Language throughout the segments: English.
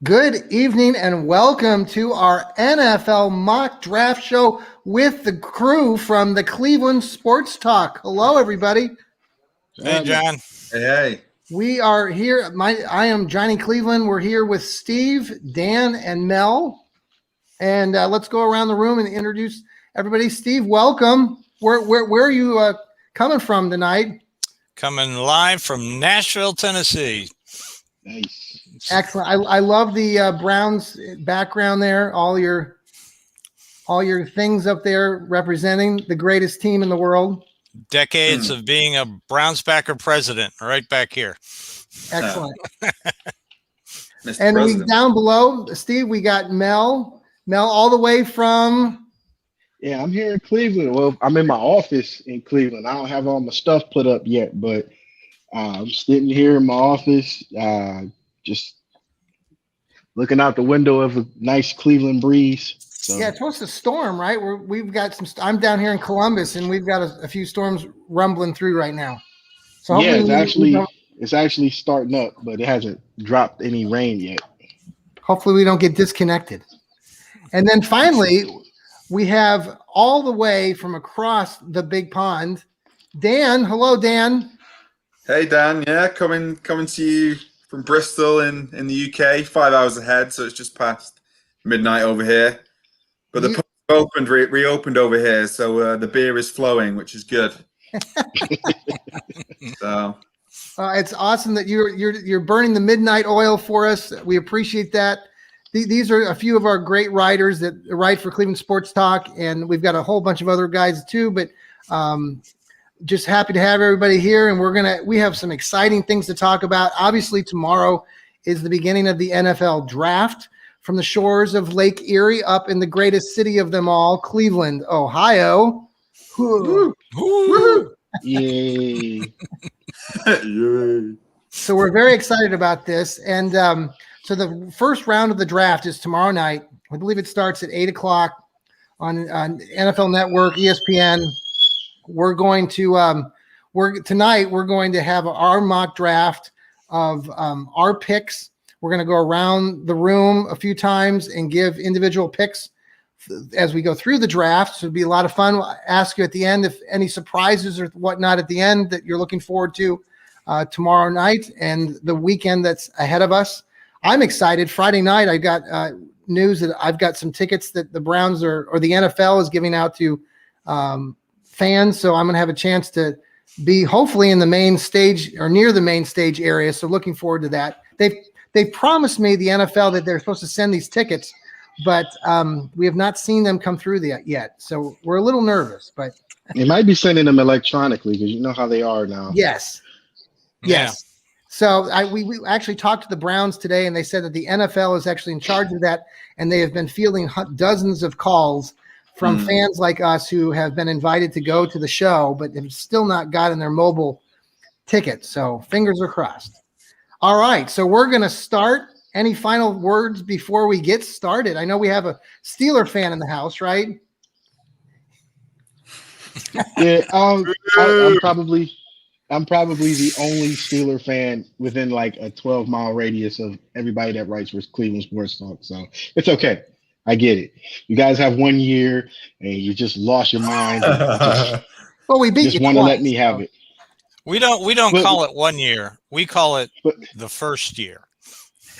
Good evening and welcome to our NFL mock draft show with the crew from the Cleveland Sports Talk. Hello, everybody. Hey, John. Hey. We are here. I am Johnny Cleveland. We're here with Steve, Dan, and Mel. And let's go around the room and introduce everybody. Steve, welcome. Where are you coming from tonight? Coming live from Nashville, Tennessee. Nice. Excellent. I love the Browns background there. All your things up there representing the greatest team in the world. Decades of being a Browns backer president right back here. Excellent. Mr. And President. down below, Steve, we got Mel. Mel, all the way from. Yeah, I'm here in Cleveland. Well, I'm in my office in Cleveland. I don't have all my stuff put up yet, but I'm sitting here in my office, just looking out the window of a nice Cleveland breeze. So. Yeah, it's supposed to storm, right? We've got some. I'm down here in Columbus, and we've got a few storms rumbling through right now. So yeah, it's actually starting up, but it hasn't dropped any rain yet. Hopefully, we don't get disconnected. And then finally, we have all the way from across the big pond, Dan. Hello, Dan. Hey, Dan. Yeah, coming to you from Bristol in the UK, 5 hours ahead, so it's just past midnight over here. But the pub reopened over here, so the beer is flowing, which is good. So it's awesome that you're burning the midnight oil for us. We appreciate that. These are a few of our great writers that write for Cleveland Sports Talk, and we've got a whole bunch of other guys too. But just happy to have everybody here, and we have some exciting things to talk about. Obviously, tomorrow is the beginning of the NFL draft from the shores of Lake Erie up in the greatest city of them all, Cleveland, Ohio. Woo. Woo. Yay. Yay. So we're very excited about this. And so the first round of the draft is tomorrow night. I believe it starts at 8 o'clock on NFL Network, ESPN. We're going to tonight we're going to have our mock draft of our picks. We're going to go around the room a few times and give individual picks as we go through the draft. So it'll be a lot of fun. We'll ask you at the end if any surprises or whatnot at the end that you're looking forward to tomorrow night and the weekend that's ahead of us. I'm excited. Friday night, I got news that I've got some tickets that the Browns or the NFL is giving out to fans. So I'm going to have a chance to be hopefully in the main stage or near the main stage area. So looking forward to that. They've promised me, the NFL, that they're supposed to send these tickets, but we have not seen them come through yet. So we're a little nervous, but they might be sending them electronically because you know how they are now. Yes. Yeah. So we actually talked to the Browns today, and they said that the NFL is actually in charge of that, and they have been fielding dozens of calls from fans like us who have been invited to go to the show, but have still not gotten their mobile tickets. So fingers are crossed. All right, so we're going to start. Any final words before we get started? I know we have a Steeler fan in the house, right? Yeah, I'm probably the only Steeler fan within like a 12-mile radius of everybody that writes for Cleveland Sports Talk. So it's okay. I get it. You guys have 1 year and you just lost your mind. Well, we beat just you want to twice, let me have it. We don't call it 1 year. We call it the first year.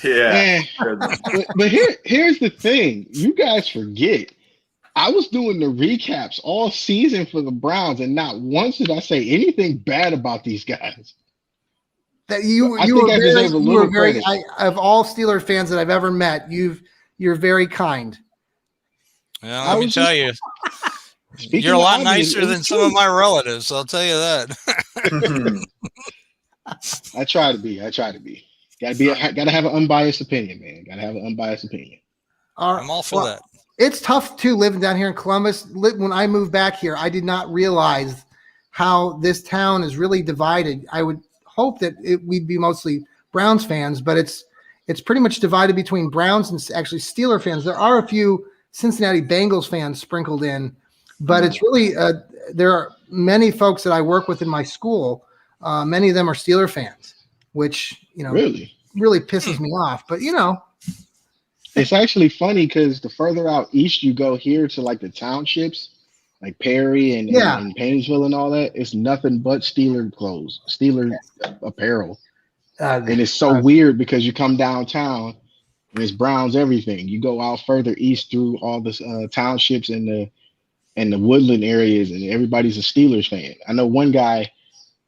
Yeah. But here's the thing. You guys forget. I was doing the recaps all season for the Browns, and not once did I say anything bad about these guys. That you were very of all Steeler fans that I've ever met, you're very kind. Well, let me tell you, you're a lot nicer than some of my relatives. I'll tell you that. I try to be. Gotta have an unbiased opinion, man. Gotta have an unbiased opinion. I'm all for that. It's tough too living down here in Columbus. When I moved back here, I did not realize how this town is really divided. I would hope that we'd be mostly Browns fans, but it's pretty much divided between Browns and actually Steeler fans. There are a few Cincinnati Bengals fans sprinkled in, but it's really there are many folks that I work with in my school. Many of them are Steeler fans, which really pisses me off. But It's actually funny because the further out east you go here to like the townships, like Perry and Painesville and all that, it's nothing but Steeler clothes, Steeler apparel. And it's so weird because you come downtown and it's Browns everything. You go out further east through all the townships and the woodland areas, and everybody's a Steelers fan. I know one guy,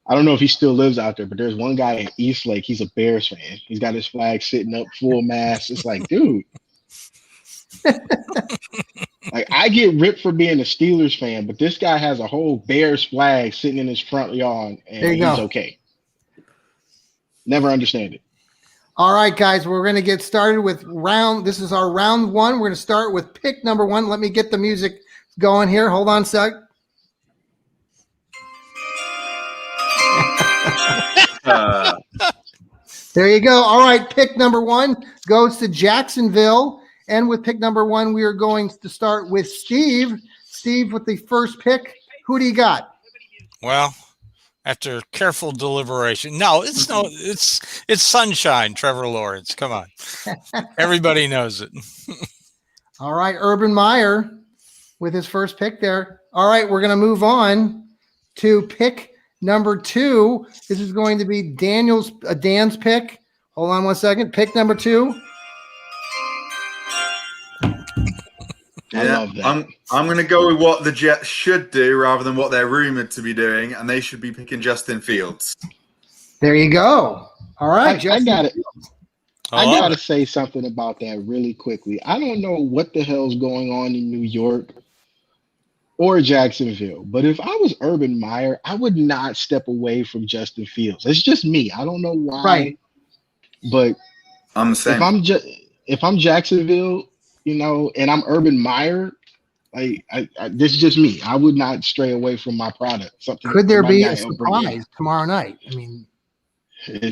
I don't know if he still lives out there, but there's one guy in Eastlake. He's a Bears fan. He's got his flag sitting up full mast. It's like, dude. Like, I get ripped for being a Steelers fan, but this guy has a whole Bears flag sitting in his front yard, and he's okay. Never understand it. All right, guys, we're going to get started with this is our round one. We're going to start with pick number one. Let me get the music going here. Hold on a sec. There you go. All right, pick number one goes to Jacksonville. And with pick number one, we are going to start with Steve. Steve, with the first pick, who do you got? Well, after careful deliberation, it's sunshine, Trevor Lawrence. Come on. Everybody knows it. All right, Urban Meyer with his first pick there. All right, we're going to move on to pick number two. This is going to be Dan's pick. Hold on one second. Pick number two. Yeah, I'm going to go with what the Jets should do rather than what they're rumored to be doing, and they should be picking Justin Fields. There you go. All right, I got it. I got to say something about that really quickly. I don't know what the hell's going on in New York or Jacksonville, but if I was Urban Meyer, I would not step away from Justin Fields. It's just me. I don't know why, right? But I'm the same. If I'm Jacksonville, and I'm Urban Meyer, this is just me. I would not stray away from my product. Could there be a surprise tomorrow night? I mean,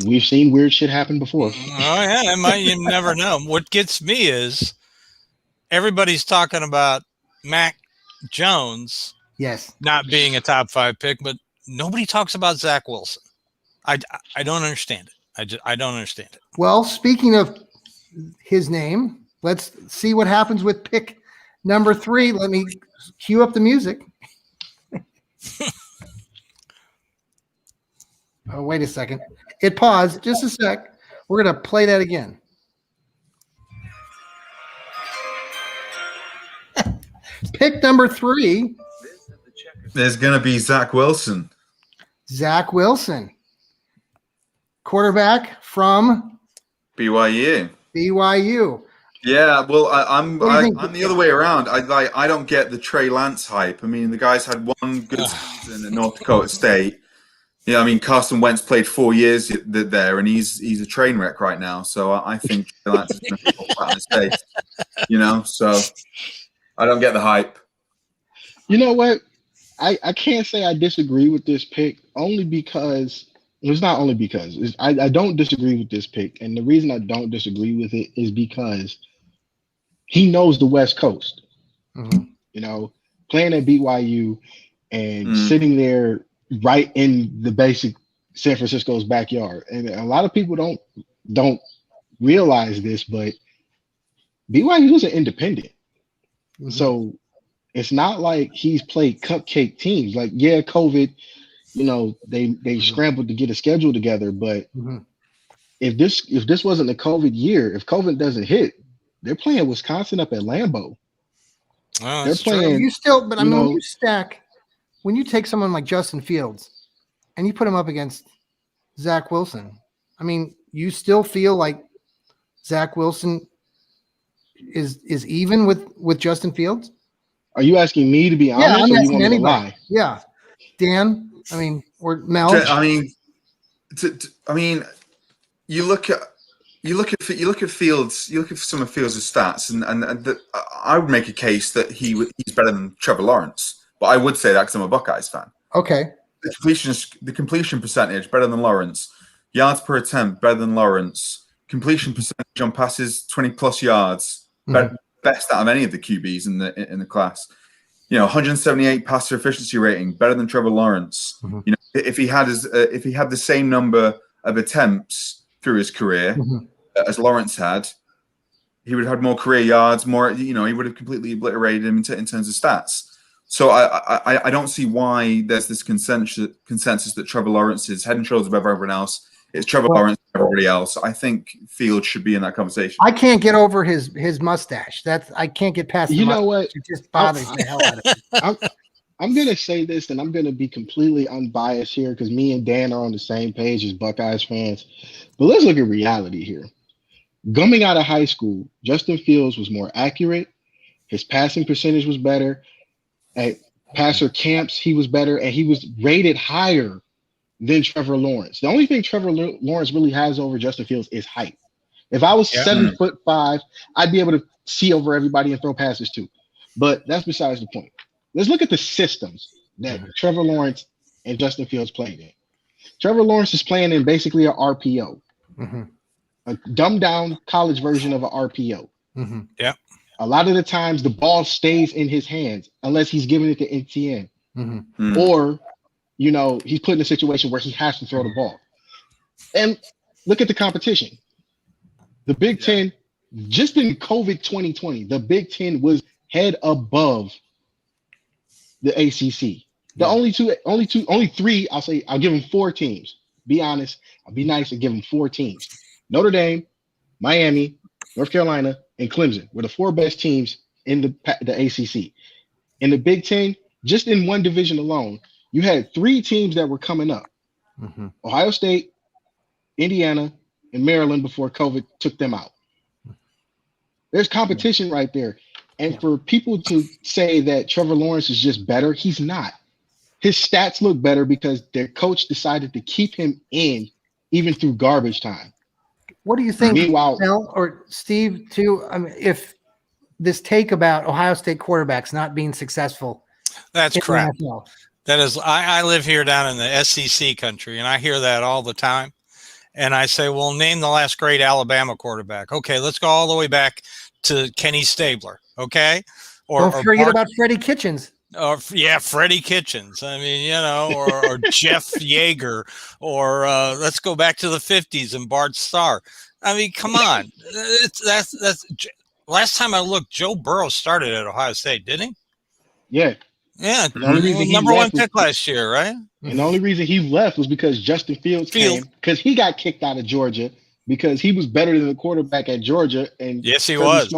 we've seen weird shit happen before. Oh yeah, you never know. What gets me is everybody's talking about Mac Jones, not being a top 5 pick, but nobody talks about Zach Wilson. I don't understand it. I don't understand it. Well, speaking of his name, let's see what happens with pick number 3. Let me cue up the music. Oh, wait a second. It paused. Just a sec. We're going to play that again. Pick number 3. There's going to be Zach Wilson. Zach Wilson. Quarterback from BYU. Yeah, well, I'm the other way around. I don't get the Trey Lance hype. I mean, the guy's had one good season at North Dakota State. Yeah, I mean, Carson Wentz played 4 years there, and he's a train wreck right now. So I think Trey Lance is going to fall flat on his face. So I don't get the hype. You know what? I can't say I disagree with this pick only because it's not only because I don't disagree with this pick, and the reason I don't disagree with it is because he knows the West Coast. Mm-hmm. Playing at BYU and sitting there right in the basic San Francisco's backyard. And a lot of people don't realize this, but BYU was an independent. Mm-hmm. So it's not like he's played cupcake teams. Like, yeah, COVID, they scrambled to get a schedule together, but if this wasn't a COVID year, if COVID doesn't hit, they're playing Wisconsin up at Lambeau. Oh, they're playing. When you take someone like Justin Fields and you put him up against Zach Wilson, I mean, you still feel like Zach Wilson is even with Justin Fields? Are you asking me to be honest? Yeah, I'm or asking you want anybody. Me to lie? Yeah, Dan. I mean, or Mel. You look at Fields. You look at some of Fields' stats, and I would make a case that he's better than Trevor Lawrence. But I would say that because I'm a Buckeyes fan. Okay. The completion percentage better than Lawrence. Yards per attempt better than Lawrence. Completion percentage on passes 20+ yards. Best out of any of the QBs in the class. 178 passer efficiency rating, better than Trevor Lawrence. Mm-hmm. If he had the same number of attempts through his career as Lawrence had, he would have had more career yards, more, he would have completely obliterated him in terms of stats. So I don't see why there's this consensus that Trevor Lawrence is head and shoulders above everyone else. It's Trevor Lawrence and everybody else. I think Fields should be in that conversation. I can't get over his mustache. I can't get past the You mustache. know what? It just bothers the hell out of me. I'm going to say this, and I'm going to be completely unbiased here because me and Dan are on the same page as Buckeyes fans. But let's look at reality here. Coming out of high school, Justin Fields was more accurate. His passing percentage was better. At passer camps, he was better, and he was rated higher than Trevor Lawrence. The only thing Trevor Lawrence really has over Justin Fields is height. If I was 7'5", I'd be able to see over everybody and throw passes too. But that's besides the point. Let's look at the systems that Trevor Lawrence and Justin Fields played in. Trevor Lawrence is playing in basically a RPO, a dumbed down college version of a RPO. Yeah. A lot of the times the ball stays in his hands unless he's giving it to NTN. Or, he's put in a situation where he has to throw the ball. And look at the competition. The Big Ten, just in COVID 2020, the Big Ten was head above the ACC. The only three, I'll give them 4 teams. Be honest. I'll be nice and give them 4 teams. Notre Dame, Miami, North Carolina, and Clemson were the 4 best teams in the ACC. In the Big Ten, just in one division alone, you had 3 teams that were coming up. Ohio State, Indiana, and Maryland before COVID took them out. There's competition right there. And for people to say that Trevor Lawrence is just better, he's not. His stats look better because their coach decided to keep him in even through garbage time. What do you think, Meanwhile, Mel or Steve, too? I mean, if this take about Ohio State quarterbacks not being successful. That's crap. That is, I live here down in the SEC country, and I hear that all the time. And I say, well, name the last great Alabama quarterback. Okay, let's go all the way back to Kenny Stabler. Okay. Don't forget about Freddie Kitchens. Freddie Kitchens. I mean, or Jeff Yeager, or let's go back to the 50s and Bart Starr. I mean, come on. That's last time I looked, Joe Burrow started at Ohio State, didn't he? Yeah. Yeah. Number 1 pick last year, right? And the only reason he left was because Justin Fields came, because he got kicked out of Georgia because he was better than the quarterback at Georgia. And yes, he was.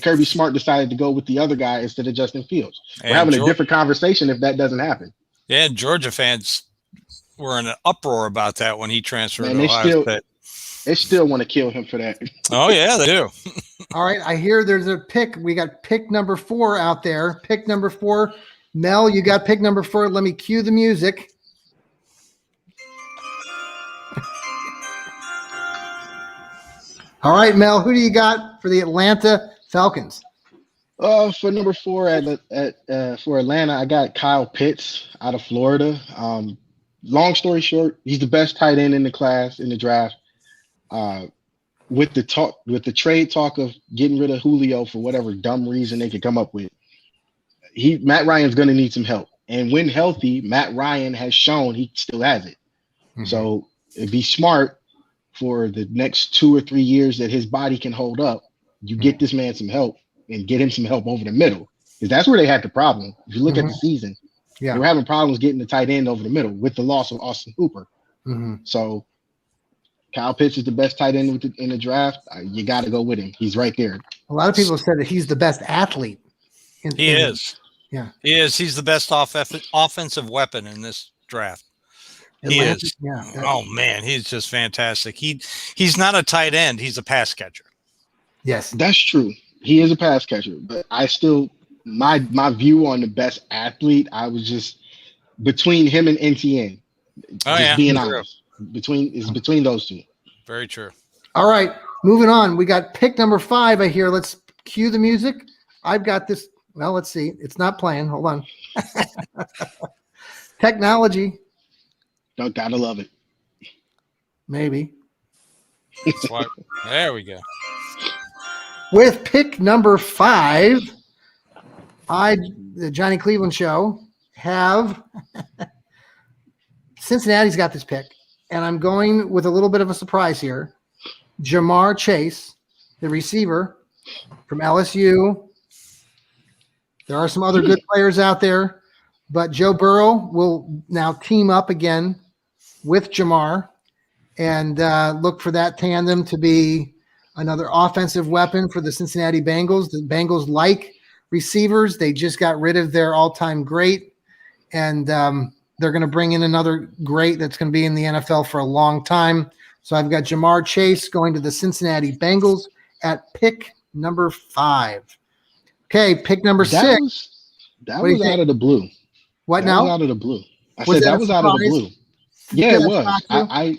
Kirby Smart decided to go with the other guy instead of Justin Fields. We're having a different conversation if that doesn't happen. Yeah, Georgia fans were in an uproar about that when he transferred to Ohio State. They still want to kill him for that. Oh, yeah, they do. All right, I hear there's a pick. We got pick number 4 out there. Pick number 4. Mel, you got pick number 4. Let me cue the music. All right, Mel, who do you got for the Atlanta Falcons? For number 4 for Atlanta, I got Kyle Pitts out of Florida. Long story short, he's the best tight end in the class in the draft. With the trade talk of getting rid of Julio for whatever dumb reason they could come up with, Matt Ryan's going to need some help. And when healthy, Matt Ryan has shown he still has it. So it'd be smart for the next 2 or 3 years that his body can hold up. You get this man some help and get him some help over the middle, because that's where they had the problem. If you look at the season, they were having problems getting the tight end over the middle with the loss of Austin Hooper. So Kyle Pitts is the best tight end in the draft. You got to go with him. He's right there. A lot of people said that he's the best athlete. He is. Yeah. He is. He's the best offensive weapon in this draft. He is. Yeah. Oh, man, he's just fantastic. He's not a tight end. He's a pass catcher. Yes. That's true. He is a pass catcher. But I still – my view on the best athlete, I was just between him and NTN. Being honest. Between those two. Very true. All right, moving on. We got pick number 5 I hear. Let's cue the music. I've got this. Well, let's see. It's not playing. Hold on. Technology. Gotta love it. Maybe. There we go. With pick number 5, the Johnny Cleveland Show, have Cincinnati's got this pick. And I'm going with a little bit of a surprise here. Jamar Chase, the receiver from LSU. There are some other good players out there, but Joe Burrow will now team up again with Jamar and look for that tandem to be another offensive weapon for the Cincinnati Bengals. The Bengals like receivers. They just got rid of their all-time great, and they're going to bring in another great that's going to be in the NFL for a long time. So I've got Jamar Chase going to the Cincinnati Bengals at pick number 5. Okay, pick number 6. That was out of the blue. What that now? Was out of the blue. I said that was out of the blue. Yeah, it was. I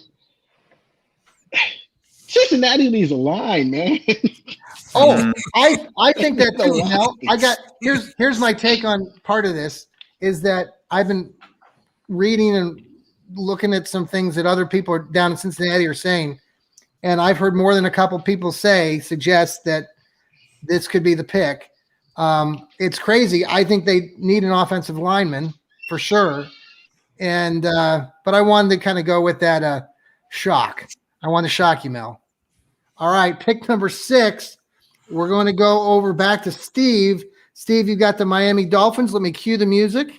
Cincinnati needs a line, man. I think that too. Now, here's my take on part of this is that I've been reading and looking at some things that other people down in Cincinnati are saying, and I've heard more than a couple people suggest that this could be the pick. It's crazy. I think they need an offensive lineman for sure, and but I wanted to kind of go with that shock. I want to shock you, Mel. All right, pick number 6. We're going to go over back to Steve. Steve, you got the Miami Dolphins. Let me cue the music.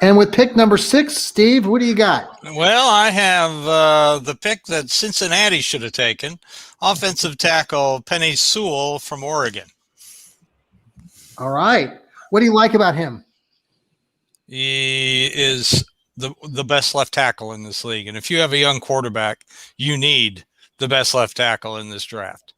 And with pick number 6, Steve, what do you got? Well, I have the pick that Cincinnati should have taken, offensive tackle Penei Sewell from Oregon. All right. What do you like about him? He is the best left tackle in this league. And if you have a young quarterback, you need the best left tackle in this draft.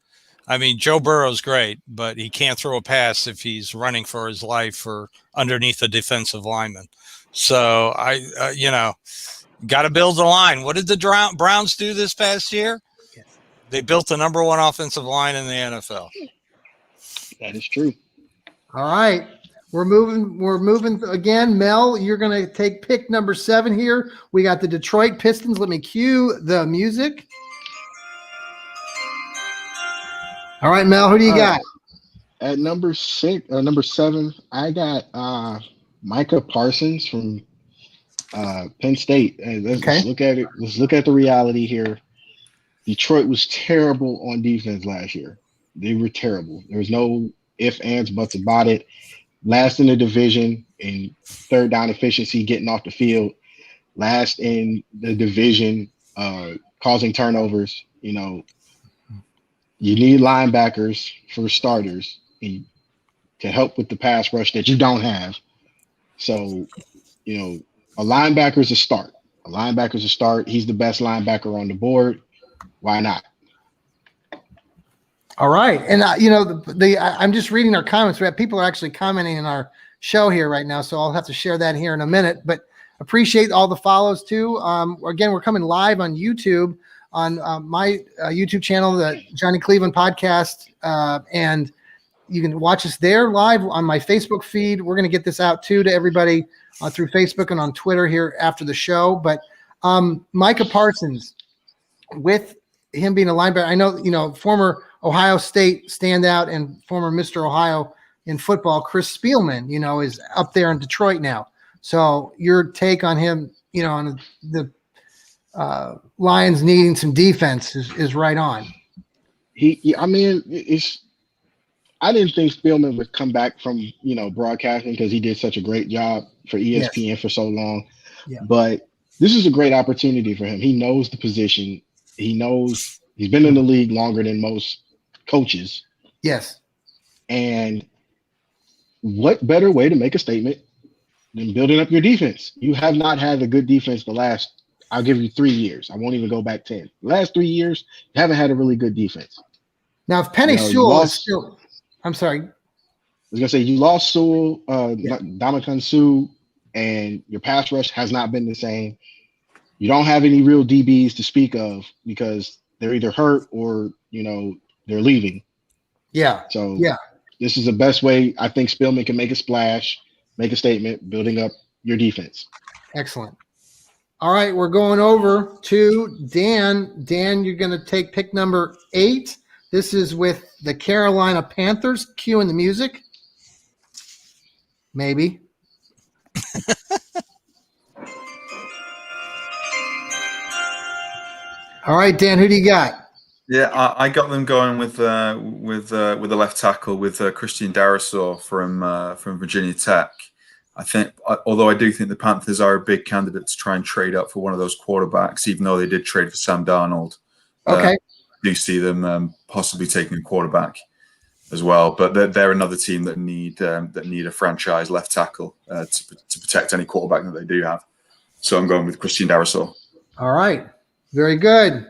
I mean, Joe Burrow's great, but he can't throw a pass if he's running for his life or underneath a defensive lineman. So got to build a line. What did the Browns do this past year? Yes. They built the number 1 offensive line in the NFL. That is true. All right. We're moving again. Mel, you're going to take pick number 7 here. We got the Detroit Pistons. Let me cue the music. All right, Mel, who do you got? At number 7, I got Micah Parsons from Penn State. Let's look at it. Let's look at the reality here. Detroit was terrible on defense last year. They were terrible. There was no ifs, ands, buts about it. Last in the division in third down efficiency, getting off the field. Last in the division, causing turnovers. You need linebackers for starters to help with the pass rush that you don't have. So, a linebacker is a start. He's the best linebacker on the board. Why not? All right. And, I'm just reading our comments. People are actually commenting in our show here right now, so I'll have to share that here in a minute. But appreciate all the follows, too. Again, we're coming live on YouTube, on my YouTube channel, the Johnny Cleveland Podcast, and you can watch us there live on my Facebook feed. We're going to get this out, too, to everybody through Facebook and on Twitter here after the show. But Micah Parsons, with him being a linebacker, I know, former Ohio State standout and former Mr. Ohio in football, Chris Spielman, is up there in Detroit now. So your take on him, on the Lions needing some defense is right on. I didn't think Spielman would come back from, broadcasting because he did such a great job for ESPN for so long. Yeah. But this is a great opportunity for him. He knows the position. He knows he's been in the league longer than most coaches. Yes. And what better way to make a statement than building up your defense? You have not had a good defense the last, I'll give you 3 years. I won't even go back 10. The last 3 years, you haven't had a really good defense. Now, if Penei Sewell is still, I'm sorry. I was going to say, you lost Sewell, Ndamukong Suh, and your pass rush has not been the same. You don't have any real DBs to speak of because they're either hurt or, they're leaving. Yeah. So this is the best way I think Spielman can make a splash, make a statement, building up your defense. Excellent. All right, we're going over to Dan. Dan, you're going to take pick number 8. This is with the Carolina Panthers. Cueing the music. Maybe. All right, Dan, who do you got? Yeah, I got them going with the left tackle with Christian Darrisaw from Virginia Tech. I think, although I do think the Panthers are a big candidate to try and trade up for one of those quarterbacks, even though they did trade for Sam Darnold. Okay. I do see them possibly taking a quarterback as well, but they're another team that need a franchise left tackle to protect any quarterback that they do have. So I'm going with Christian Darrisaw. All right, very good.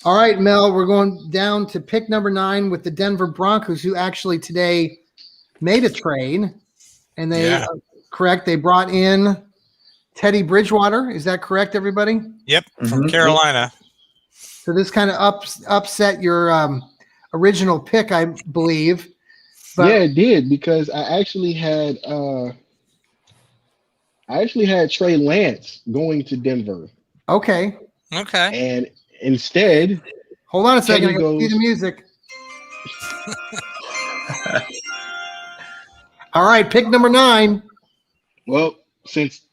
All right, Mel, we're going down to pick number 9 with the Denver Broncos, who actually today made a trade, and they correct. They brought in Teddy Bridgewater. Is that correct, everybody? Yep, from Carolina. So this kind of upset your original pick, I believe. But yeah, it did, because I actually had Trey Lance going to Denver. Okay. And instead, hold on a second. Teddy I gotta see the music. All right, pick number 9. Well, since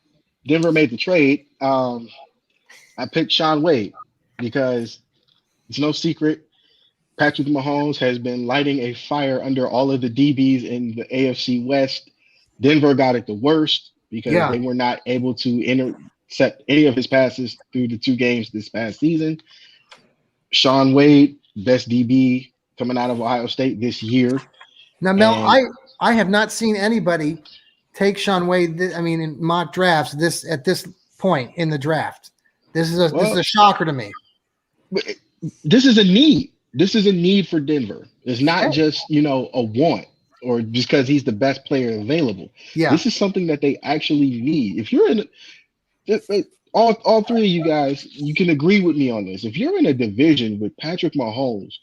Denver made the trade, I picked Sean Wade because it's no secret Patrick Mahomes has been lighting a fire under all of the DBs in the AFC West. Denver got it the worst because they were not able to intercept any of his passes through the 2 games this past season. Sean Wade, best DB coming out of Ohio State this year. Now, Mel, I have not seen anybody take Sean Wade. In mock drafts, at this point in the draft, this is a shocker to me. This is a need. This is a need for Denver. It's not just a want or just because he's the best player available. Yeah, this is something that they actually need. If you're in all 3 of you guys, you can agree with me on this. If you're in a division with Patrick Mahomes,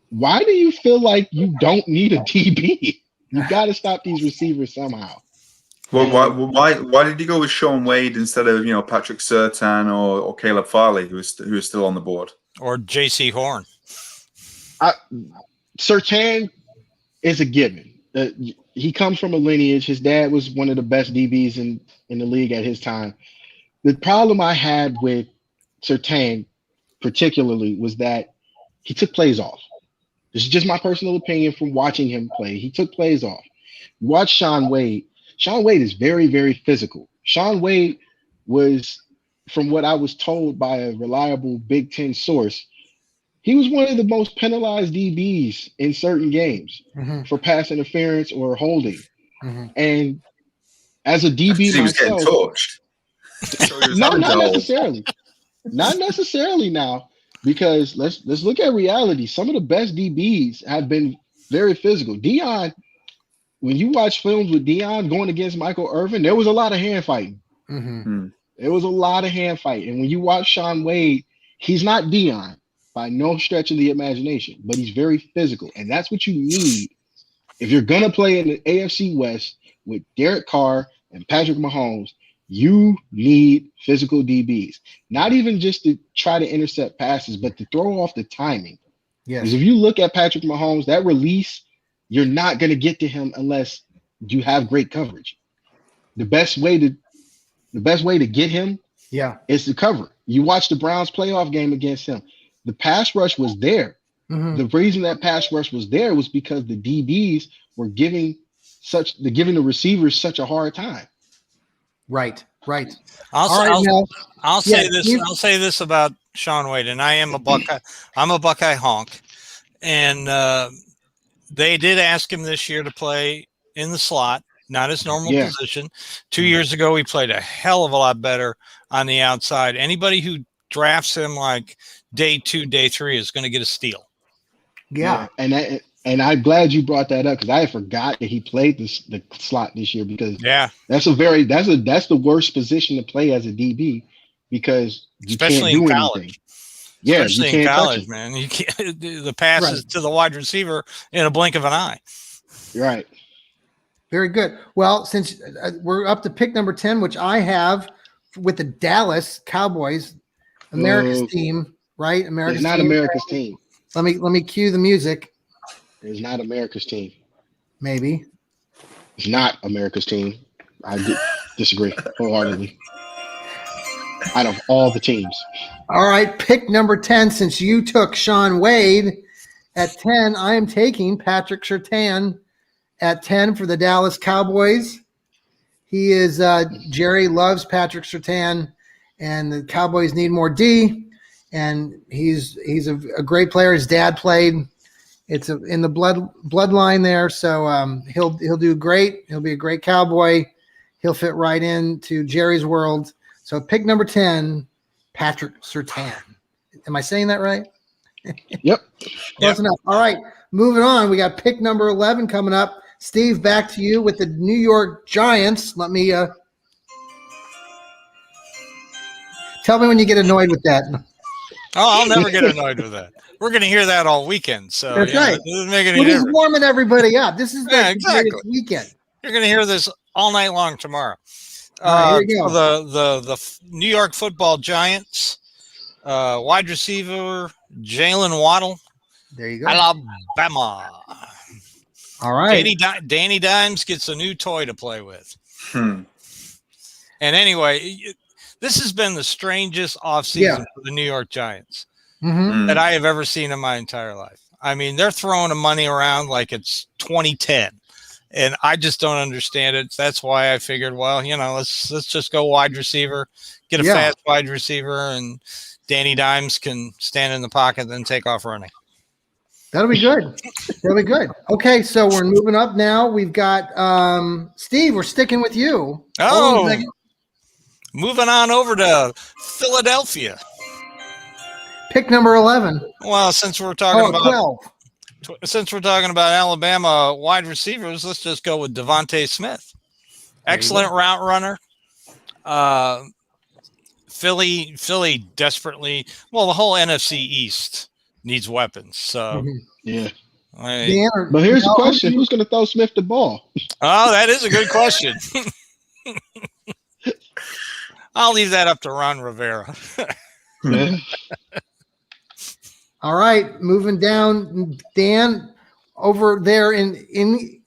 why do you feel like you don't need a DB? You got to stop these receivers somehow. Well, why did you go with Sean Wade instead of Patrick Surtain or Caleb Farley, who is still on the board, or J.C. Horn? Surtain is a given. He comes from a lineage. His dad was one of the best DBs in the league at his time. The problem I had with Surtain particularly was that he took plays off. This is just my personal opinion from watching him play. He took plays off. Watch Sean Wade. Sean Wade is very, very physical. Sean Wade was, from what I was told by a reliable Big Ten source, he was one of the most penalized DBs in certain games for pass interference or holding. And as a DB he was getting torched. No, not necessarily. Not necessarily now, because let's look at reality. Some of the best DBs have been very physical. Deion, when you watch films with Deion going against Michael Irvin, there was a lot of hand fighting. There was a lot of hand fighting. And when you watch Sean Wade, he's not Deion by no stretch of the imagination, but he's very physical. And that's what you need if you're going to play in the AFC West with Derek Carr and Patrick Mahomes. You need physical DBs, not even just to try to intercept passes, but to throw off the timing. Because if you look at Patrick Mahomes, that release, you're not going to get to him unless you have great coverage. The best way to get him is to cover. You watch the Browns playoff game against him. The pass rush was there. The reason that pass rush was there was because the DBs were giving the receivers such a hard time. Right. I'll say this about Sean Wade, and I am a Buckeye. I'm a Buckeye honk, and they did ask him this year to play in the slot, not his normal position. 2 years ago, he played a hell of a lot better on the outside. Anybody who drafts him like day 2, day 3 is going to get a steal. Yeah. And I'm glad you brought that up, because I forgot that he played the slot this year, because that's the worst position to play as a DB, because you especially can't do in college. Anything. Yeah, especially in college, man. You can't do the passes to the wide receiver in a blink of an eye. Right. Very good. Well, since we're up to pick number 10, which I have with the Dallas Cowboys, America's team, right? It's not America's team. Let me cue the music. It's not America's team. Maybe. It's not America's team. I disagree wholeheartedly. out of all the teams. All right, pick number 10. Since you took Sean Wade at 10, I am taking Patrick Surtain at 10 for the Dallas Cowboys. He is Jerry loves Patrick Surtain, and the Cowboys need more D. And he's a great player. His dad played. It's in the bloodline there, so he'll do great. He'll be a great Cowboy. He'll fit right into Jerry's world. So pick number 10, Patrick Surtain. Am I saying that right? Yep. Close enough. All right, moving on. We got pick number 11 coming up. Steve, back to you with the New York Giants. Let me tell me when you get annoyed with that. Oh, I'll never get annoyed with that. We're going to hear that all weekend. So that's right. We're just warming everybody up. This is the exactly. weekend. You're going to hear this all night long tomorrow. All right, here we go. The New York Football Giants, wide receiver Jalen Waddle. There you go. Alabama. All right. Danny Dimes gets a new toy to play with. And anyway, this has been the strangest offseason for the New York Giants that I have ever seen in my entire life. I mean, they're throwing the money around like it's 2010, and I just don't understand it. That's why I figured, well, let's just go wide receiver, get a fast wide receiver, and Danny Dimes can stand in the pocket and then take off running. That'll be good. That'll be good. Okay, so we're moving up now. We've got Steve. We're sticking with you. Moving on over to Philadelphia. Pick number 11. Well, since we're talking about 12. Since we're talking about Alabama wide receivers, let's just go with Devontae Smith. Excellent route runner. Philly desperately. Well, the whole NFC East needs weapons. So but here's the question: who's going to throw Smith the ball? Oh, that is a good question. I'll leave that up to Ron Rivera. All right, moving down, Dan, over there in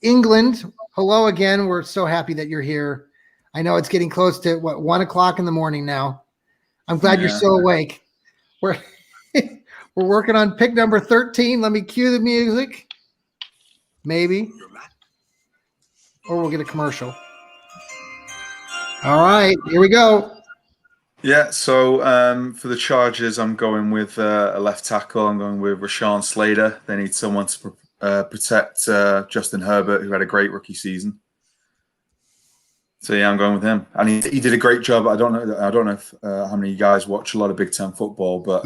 England. Hello again. We're so happy that you're here. I know it's getting close to 1 o'clock in the morning now. I'm glad you're still awake. We're working on pick number 13. Let me cue the music. Maybe. Or we'll get a commercial. All right, here we go. Yeah, so for the Chargers, I'm going with a left tackle. I'm going with Rashawn Slater. They need someone to protect Justin Herbert, who had a great rookie season. So yeah, I'm going with him, and he did a great job. I don't know if how many of you guys watch a lot of Big Ten football, but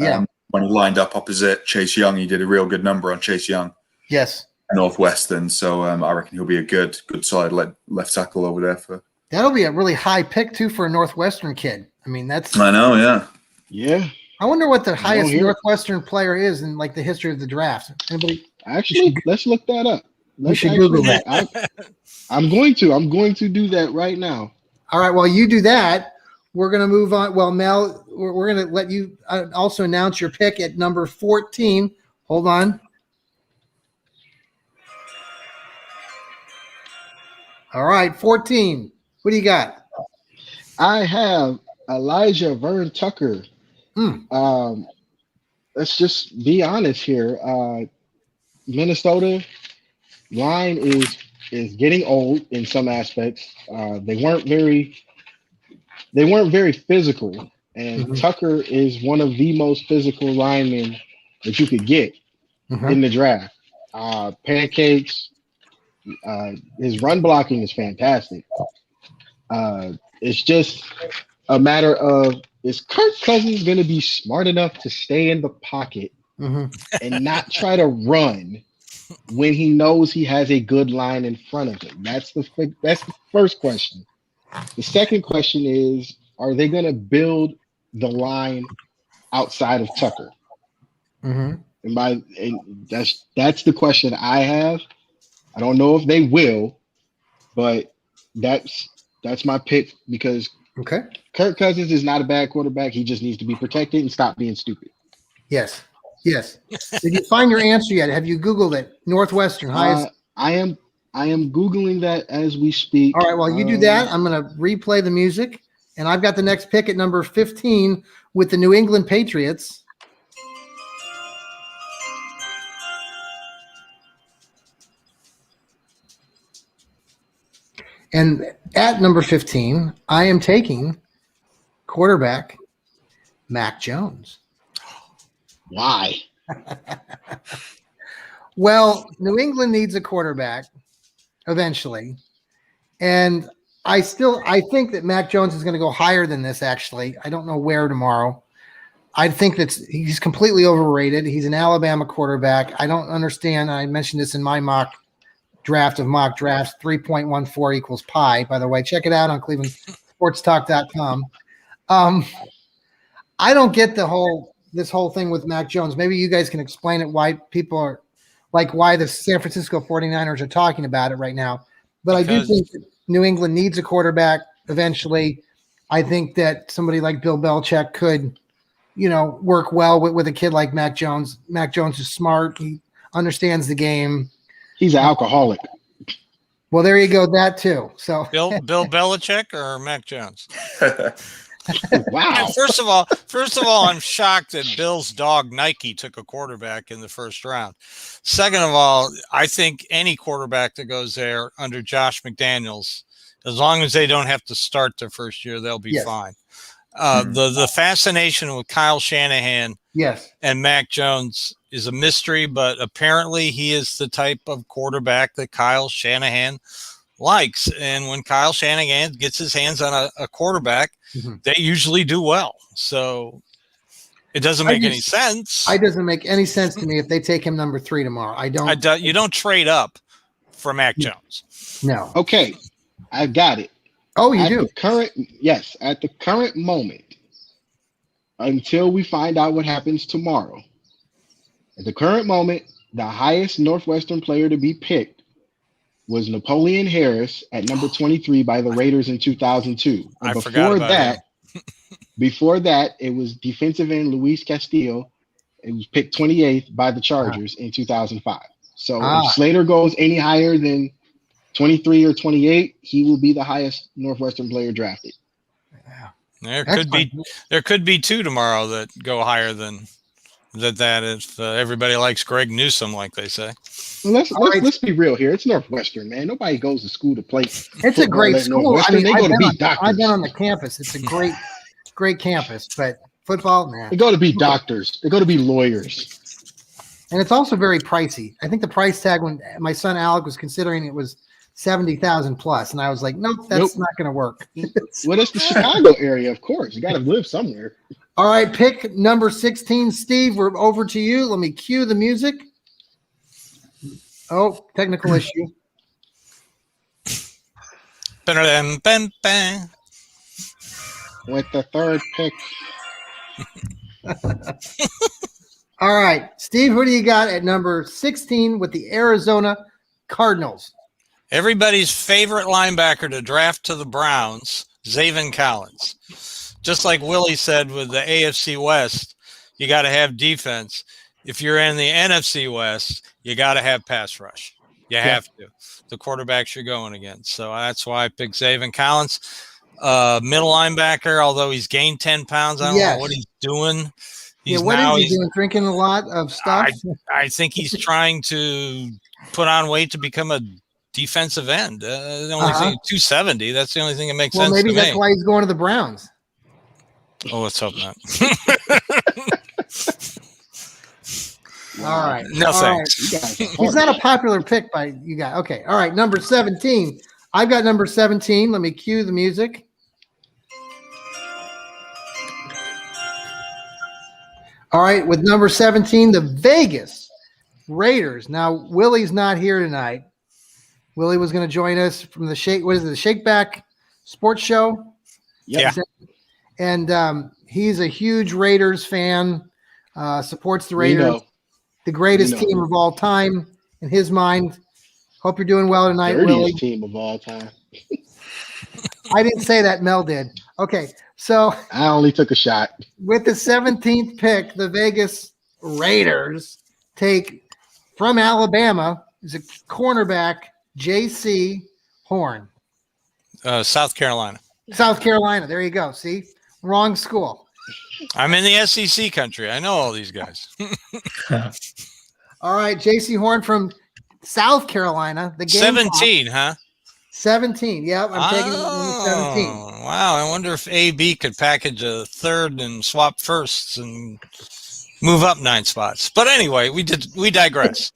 when he lined up opposite Chase Young, he did a real good number on Chase Young. Yes, Northwestern. So I reckon he'll be a good solid left tackle over there for. That'll be a really high pick too for a Northwestern kid. I mean, I know, yeah. I wonder what the highest Northwestern player is in like the history of the draft. Anybody? Actually, let's look that up. We should Google that. I'm going to do that right now. All right. While you do that, we're going to move on. Well, Mel, we're going to let you also announce your pick at number 14. Hold on. All right, 14. What do you got? I have Elijah Vern Tucker. Let's just be honest here. Minnesota line is getting old in some aspects. They weren't very physical, and Tucker is one of the most physical linemen that you could get in the draft. Pancakes. His run blocking is fantastic. It's just a matter of, is Kirk Cousins going to be smart enough to stay in the pocket and not try to run when he knows he has a good line in front of him? That's the first question. The second question is, are they going to build the line outside of Tucker? And that's the question I have. I don't know if they will, but that's my pick because Kirk Cousins is not a bad quarterback. He just needs to be protected and stop being stupid. Yes. Did you find your answer yet? Have you Googled it? Northwestern highest. I am Googling that as we speak. All right. While you do that, I'm going to replay the music, And I've got the next pick at number 15 with the New England Patriots. And at number 15, I am taking quarterback Mac Jones. Why? Well, New England needs a quarterback eventually. And I think that Mac Jones is going to go higher than this, actually. I don't know where tomorrow. I think that he's completely overrated. He's an Alabama quarterback. I don't understand. I mentioned this in my mock drafts, 3.14 equals pi. By the way, check it out on clevelandsportstalk.com. I don't get this whole thing with Mac Jones. Maybe you guys can explain it, why people are like, why the San Francisco 49ers are talking about it right now. But I do think that New England needs a quarterback eventually. I think that somebody like Bill Belichick could, work well with a kid like Mac Jones. Mac Jones is smart. He understands the game. He's an alcoholic. Well, there you go. That too. So Bill Belichick or Mac Jones? Wow. And first of all, I'm shocked that Bill's dog Nike took a quarterback in the first round. Second of all, I think any quarterback that goes there under Josh McDaniels, as long as they don't have to start their first year, they'll be fine. The fascination with Kyle Shanahan and Mac Jones is a mystery, but apparently he is the type of quarterback that Kyle Shanahan likes. And when Kyle Shanahan gets his hands on a quarterback, they usually do well. So it doesn't make any sense. It doesn't make any sense to me if they take him number 3 tomorrow. You don't trade up for Mac Jones. No. Okay, I got it. Oh, you do? At the current moment, until we find out what happens tomorrow, at the current moment, the highest Northwestern player to be picked was Napoleon Harris at number 23 by the Raiders in 2002. I forgot about that. Before that, it was defensive end Luis Castillo. It was picked 28th by the Chargers in 2005. So if Slater goes any higher than 23 or 28, he will be the highest Northwestern player drafted. There could be 2 tomorrow that go higher than that if everybody likes Greg Newsome, like they say. Let's be real here. It's Northwestern, man. Nobody goes to school to play. It's a great school. I mean, they go to be doctors. I've been on the campus. It's a great campus, but football, man. They go to be doctors. They go to be lawyers. And it's also very pricey. I think the price tag when my son Alec was considering it was $70,000 plus, and I was like, nope, that's not going to work. Well, it's the Chicago area, of course. You got to live somewhere. All right, pick number 16, Steve. We're over to you. Let me cue the music. Oh, technical issue. With the third pick. All right, Steve, who do you got at number 16 with the Arizona Cardinals? Everybody's favorite linebacker to draft to the Browns, Zaven Collins. Just like Willie said with the AFC West, you got to have defense. If you're in the NFC West, you got to have pass rush. You have to. The quarterbacks you're going against. So that's why I picked Zaven Collins. Middle linebacker, although he's gained 10 pounds. I don't know what he's doing. What is he doing? Drinking a lot of stuff? I think he's trying to put on weight to become a defensive end. The only thing, 270. That's the only thing that makes sense. Well, maybe that's why he's going to the Browns. Oh, let's hope not. All right. No thanks. Right. He's not a popular pick by you guys. Okay. All right. Number 17. I've got number 17. Let me cue the music. All right. With number 17, the Vegas Raiders. Now, Willie's not here tonight. Willie was going to join us from the the Shake Back Sports Show? Yeah. And he's a huge Raiders fan, supports the Raiders, the greatest team of all time in his mind. Hope you're doing well tonight, Willie. Team of all time. I didn't say that. Mel did. Okay, so I only took a shot. With the 17th pick, the Vegas Raiders take from Alabama is a cornerback, J.C. Horn. South Carolina. South Carolina. There you go. See, wrong school. I'm in the SEC country. I know all these guys. All right, J.C. Horn from South Carolina. The game 17, huh? 17. Yep, I'm taking number 17. Wow, I wonder if AB could package a third and swap firsts and move up 9 spots. But anyway, we digress.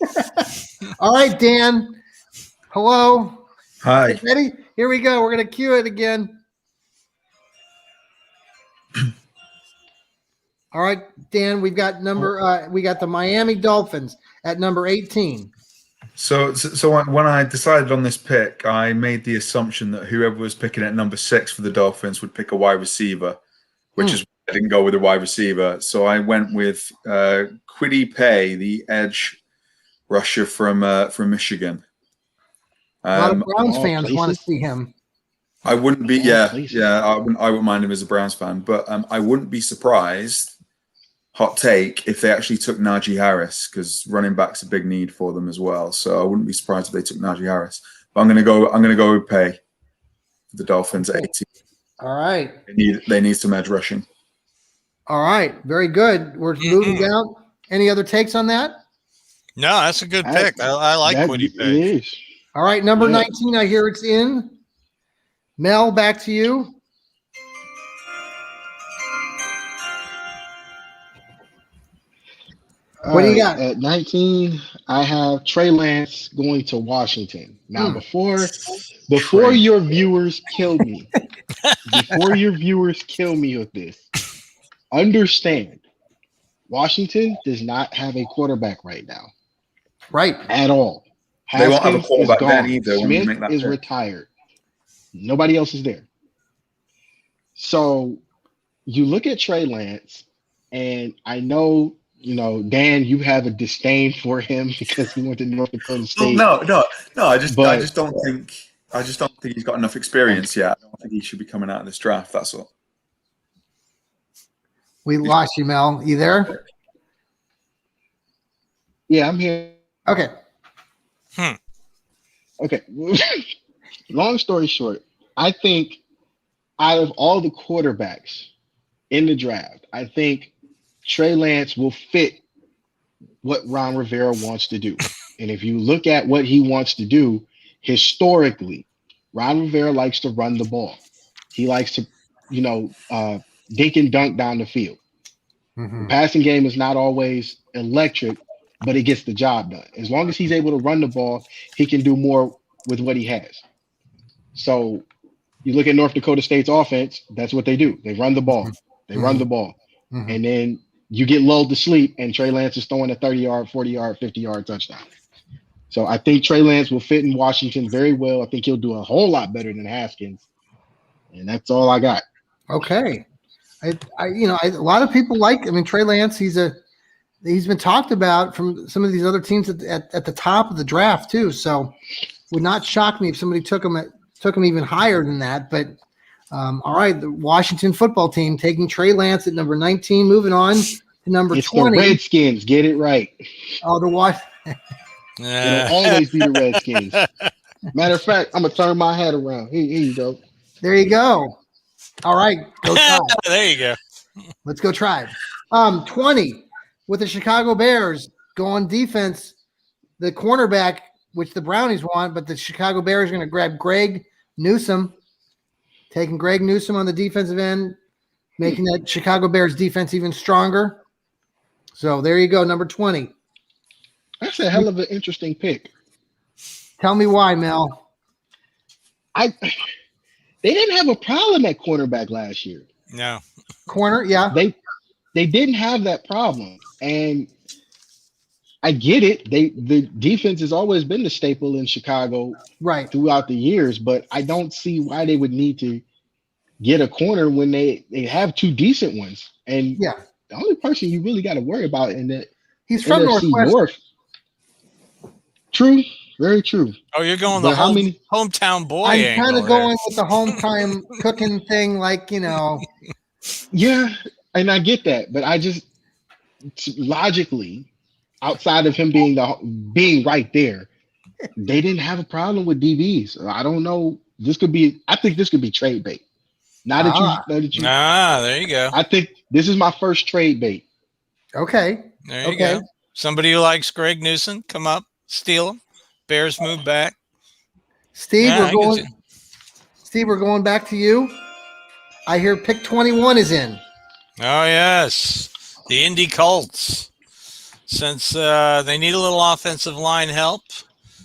All right, Dan. Hello. Hi. Ready? Here we go. We're gonna cue it again. All right, Dan. We've got we got the Miami Dolphins at number 18. So when I decided on this pick, I made the assumption that whoever was picking at number 6 for the Dolphins would pick a wide receiver, which is why I didn't go with a wide receiver. So I went with Kwity Paye, the edge rusher from Michigan. A lot of Browns fans want to see him. I wouldn't be, I wouldn't mind him as a Browns fan, but I wouldn't be surprised. Hot take if they actually took Najee Harris, because running back's a big need for them as well. So I wouldn't be surprised if they took Najee Harris. But I'm gonna go with Paye for the Dolphins at 18. All right. They need some edge rushing. All right. Very good. We're moving down. Any other takes on that? No, that's a good pick. I like Kwity Paye. All right, number 19. I hear it's in. Mel, back to you. What do you got? At 19, I have Trey Lance going to Washington. Now, before your viewers kill me, with this, understand, Washington does not have a quarterback right now. Right. At all. They won't have a quarterback then either. Smith is retired. Nobody else is there. So you look at Trey Lance, and I know, Dan, you have a disdain for him because he went to North Dakota State. No. I just don't think he's got enough experience yet. I don't think he should be coming out of this draft. That's all. We lost you, Mel. You there? Yeah, I'm here. Okay. Okay. Long story short, I think out of all the quarterbacks in the draft, I think Trey Lance will fit what Ron Rivera wants to do. And if you look at what he wants to do, historically, Ron Rivera likes to run the ball. He likes to, dink and dunk down the field. The passing game is not always electric, but it gets the job done. As long as he's able to run the ball, he can do more with what he has. So you look at North Dakota State's offense, that's what they do. They run the ball. They run the ball. And then you get lulled to sleep, and Trey Lance is throwing a 30-yard, 40-yard, 50-yard touchdown. So I think Trey Lance will fit in Washington very well. I think he'll do a whole lot better than Haskins. And that's all I got. Okay. A lot of people Trey Lance, he's been talked about from some of these other teams at the top of the draft too. So would not shock me if somebody took him even higher than that. But all right, the Washington football team taking Trey Lance at number 19, moving on to number 20. The Redskins, get it right. Oh, the what? It'll always be the Redskins. Matter of fact, I'm gonna turn my hat around. Here you go. There you go. All right, go Tribe. There you go. Let's go Tribe. 20 with the Chicago Bears going defense, the cornerback, which the Brownies want, but the Chicago Bears are going to grab Greg Newsome, taking Greg Newsome on the defensive end, making that Chicago Bears defense even stronger. So there you go, number 20. That's a hell of an interesting pick. Tell me why, Mel. They didn't have a problem at cornerback last year. No. Corner, yeah. They didn't have that problem. And I get it. The defense has always been the staple in Chicago throughout the years, but I don't see why they would need to get a corner when they have two decent ones. And the only person you really got to worry about in that he's from NFC Northwest. North. True. Very true. Oh, you're going the hometown boy. I'm kind of going with the hometown cooking thing, Yeah, and I get that, but I just logically, outside of him being right there, they didn't have a problem with DBs. I don't know. I think this could be trade bait. Now that there you go. I think this is my first trade bait. Okay. There you go. Somebody who likes Greg Newsom, come up, steal him. Bears move back. Steve, we're going back to you. I hear pick 21 is in. Oh, yes. The Indy Colts. Since they need a little offensive line help,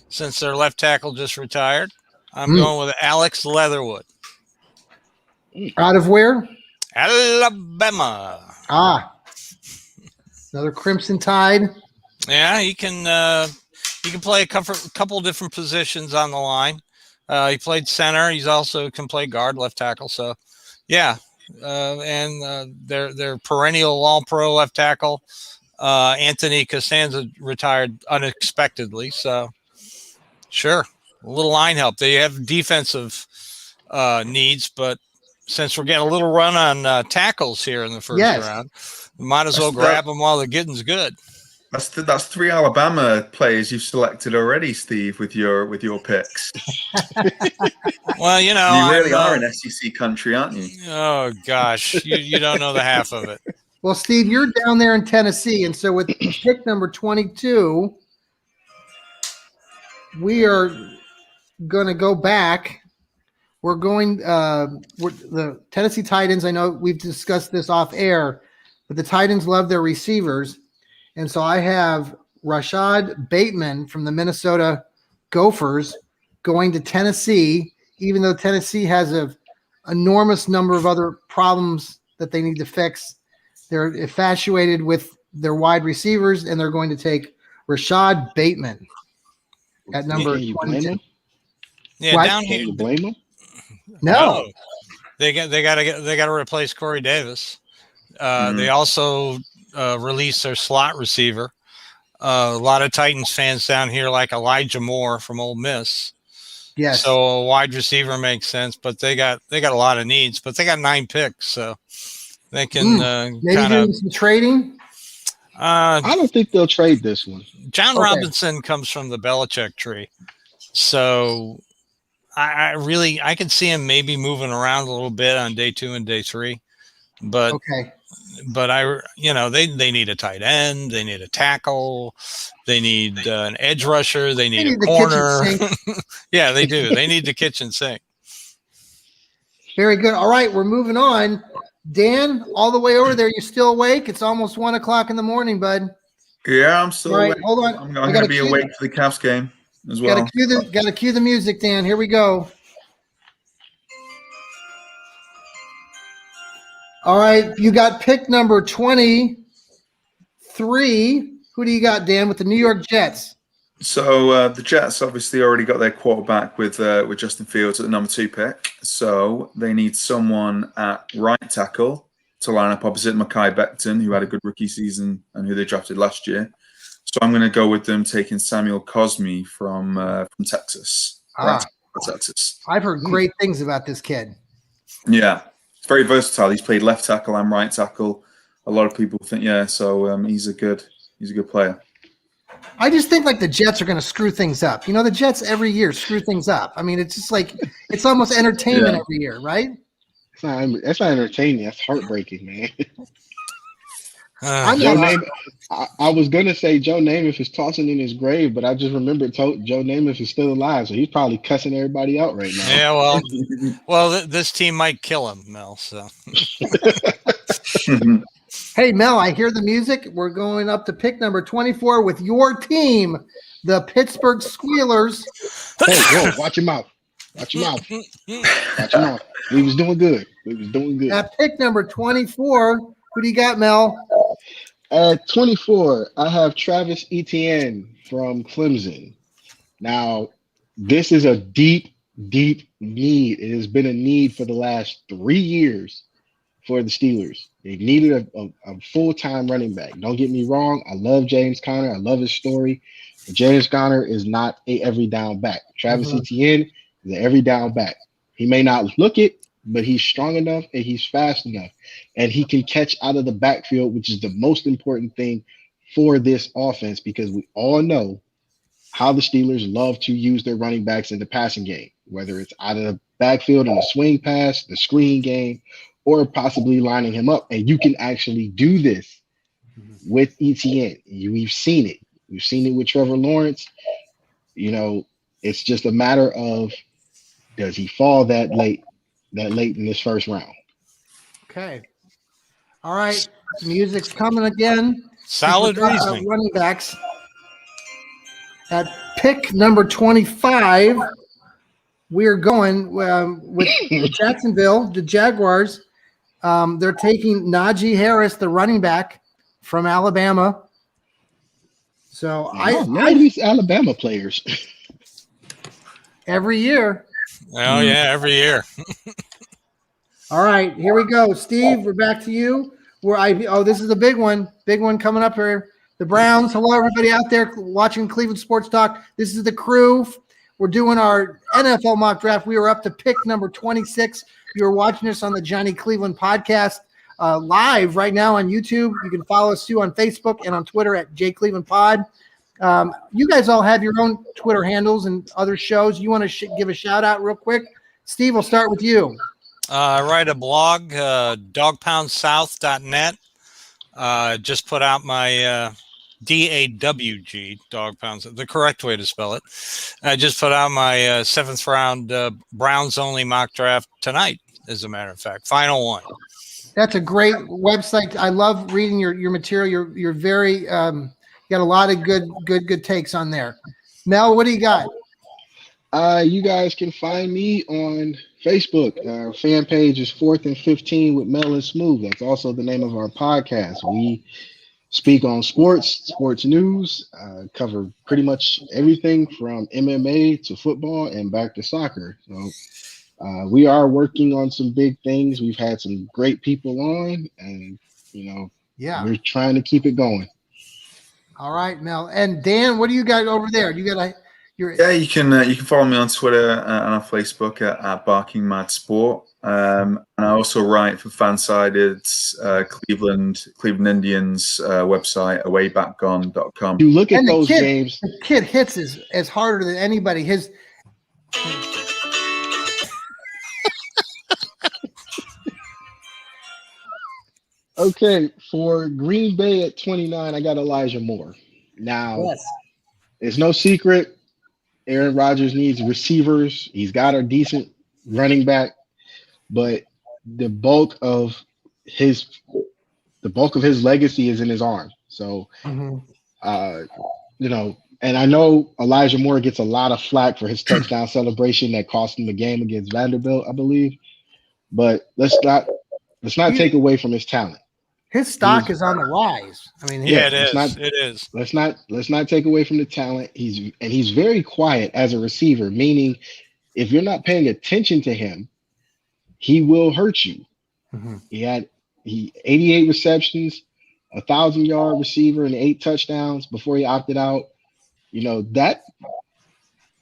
since their left tackle just retired, I'm going with Alex Leatherwood. Out of where? Alabama. Another Crimson Tide. Yeah, he can play a couple different positions on the line. He played center. He's also can play guard, left tackle. So, yeah, and their perennial All-Pro left tackle, Anthony Costanza, retired unexpectedly. So, sure, a little line help. They have defensive needs, but since we're getting a little run on tackles here in the first round, we might as well grab them while the getting's good. That's 3 Alabama players you've selected already, Steve, with your picks. Well, you really are an SEC country, aren't you? Oh gosh, you don't know the half of it. Well, Steve, you're down there in Tennessee, and so with pick number 22, we are going to go back. We're going the Tennessee Titans. I know we've discussed this off air, but the Titans love their receivers. And so I have Rashad Bateman from the Minnesota Gophers going to Tennessee, even though Tennessee has an enormous number of other problems that they need to fix. They're infatuated with their wide receivers, and they're going to take Rashad Bateman at number 22. Yeah, what? Down here. Can you blame them? No. They got to replace Corey Davis. They also released their slot receiver. A lot of Titans fans down here like Elijah Moore from Ole Miss. Yes. So a wide receiver makes sense, but they got a lot of needs. But they got 9 picks, so they can maybe doing some trading. I don't think they'll trade this one. John Robinson comes from the Belichick tree, so I can see him maybe moving around a little bit on day 2 and day 3, but they need a tight end, they need a tackle, they need an edge rusher, they need a corner. Yeah, they do. They need the kitchen sink. Very good. All right, we're moving on. Dan, all the way over there, you still awake? It's almost 1 o'clock in the morning, bud. Yeah, I'm still awake. Hold on. I'm going to be awake for the Cavs game as well. Got to cue the music, Dan. Here we go. All right, you got pick number 23. Who do you got, Dan, with the New York Jets? So the Jets obviously already got their quarterback with Justin Fields at the number 2 pick. So they need someone at right tackle to line up opposite Mekhi Becton, who had a good rookie season and who they drafted last year. So I'm going to go with them taking Samuel Cosmi from Texas. Texas. I've heard great things about this kid. Yeah, it's very versatile. He's played left tackle and right tackle. A lot of people think, so he's a good player. I just think like the Jets are going to screw things up. You know, the Jets every year screw things up. I mean, it's just like it's almost entertainment every year, right? That's not entertaining. That's heartbreaking, man. I was gonna say Joe Namath is tossing in his grave, but I just remembered Joe Namath is still alive, so he's probably cussing everybody out right now. Yeah, well, this team might kill him, Mel. So. Hey, Mel, I hear the music. We're going up to pick number 24 with your team, the Pittsburgh Squealers. Hey, whoa, watch your mouth. Watch your mouth. Watch your mouth. We was doing good. At pick number 24, who do you got, Mel? At 24, I have Travis Etienne from Clemson. Now, this is a deep, deep need. It has been a need for the last 3 years for the Steelers. They needed a full-time running back. Don't get me wrong. I love James Conner. I love his story. But James Conner is not a every down back. Travis Etienne is an every down back. He may not look it, but he's strong enough and he's fast enough. And he can catch out of the backfield, which is the most important thing for this offense, because we all know how the Steelers love to use their running backs in the passing game, whether it's out of backfield in the swing pass, the screen game, or possibly lining him up. And you can actually do this with ETN. We've seen it. We've seen it with Trevor Lawrence. You know, it's just a matter of, does he fall that late in this first round? Okay. All right. Music's coming again. Solid reasoning. Running backs. At pick number 25, we are going with Jacksonville, the Jaguars. They're taking Najee Harris, the running back from Alabama. So I these Alabama players every year. Oh yeah, every year. All right, here we go, Steve. We're back to you. This is a big one coming up here. The Browns. Hello, everybody out there watching Cleveland Sports Talk. This is the crew. We're doing our NFL mock draft. We are up to pick number 26. You're watching us on the Johnny Cleveland podcast live right now on YouTube. You can follow us too on Facebook and on Twitter at JClevelandPod. You guys all have your own Twitter handles and other shows. You want to give a shout out real quick? Steve, we'll start with you. I write a blog, dogpoundsouth.net. Just put out my DAWG, Dog Pounds, the correct way to spell it. I just put out my seventh round Browns only mock draft tonight, as a matter of fact. Final one. That's a great website. I love reading your material. You're very you got a lot of good takes on there. Mel, what do you got? You guys can find me on Facebook. Our fan page is 4th and 15 with Mel and Smooth. That's also the name of our podcast. We speak on sports news, cover pretty much everything from MMA to football and back to soccer. So we are working on some big things. We've had some great people on, and we're trying to keep it going. All right, Mel. And Dan, what do you got over there? You got you can follow me on Twitter and on Facebook at Barking Mad Sport. And I also write for Fansided's Cleveland Indians website, awaybackgone.com. You look at those games. The kid hits as harder than anybody. Okay, for Green Bay at 29, I got Elijah Moore. Now, It's no secret Aaron Rodgers needs receivers. He's got a decent running back, but the bulk of his legacy is in his arm. So, and I know Elijah Moore gets a lot of flack for his touchdown celebration that cost him the game against Vanderbilt, I believe. But let's not take away from his talent. His stock is on the rise. I mean, it is. Let's not take away from the talent. He's very quiet as a receiver, meaning if you're not paying attention to him, he will hurt you. Mm-hmm. He had 88 receptions, 1,000-yard receiver, and 8 touchdowns before he opted out. That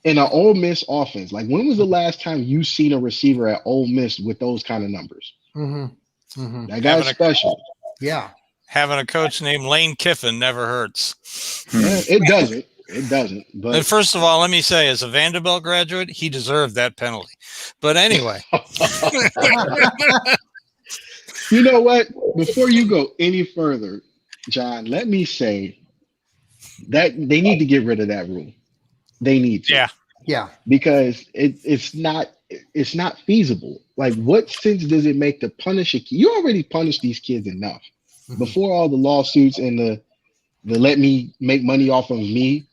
in an Ole Miss offense. Like, when was the last time you seen a receiver at Ole Miss with those kind of numbers? Mm-hmm. Mm-hmm. That guy's special. Yeah. Having a coach named Lane Kiffin never hurts. Yeah, it doesn't. It doesn't. But and first of all, let me say, as a Vanderbilt graduate, he deserved that penalty. But anyway. You know what? Before you go any further, John, let me say that they need to get rid of that rule. They need to. Yeah. Yeah. Because it's not feasible. Like, what sense does it make to punish a kid? You already punished these kids enough. Mm-hmm. Before all the lawsuits and the let me make money off of me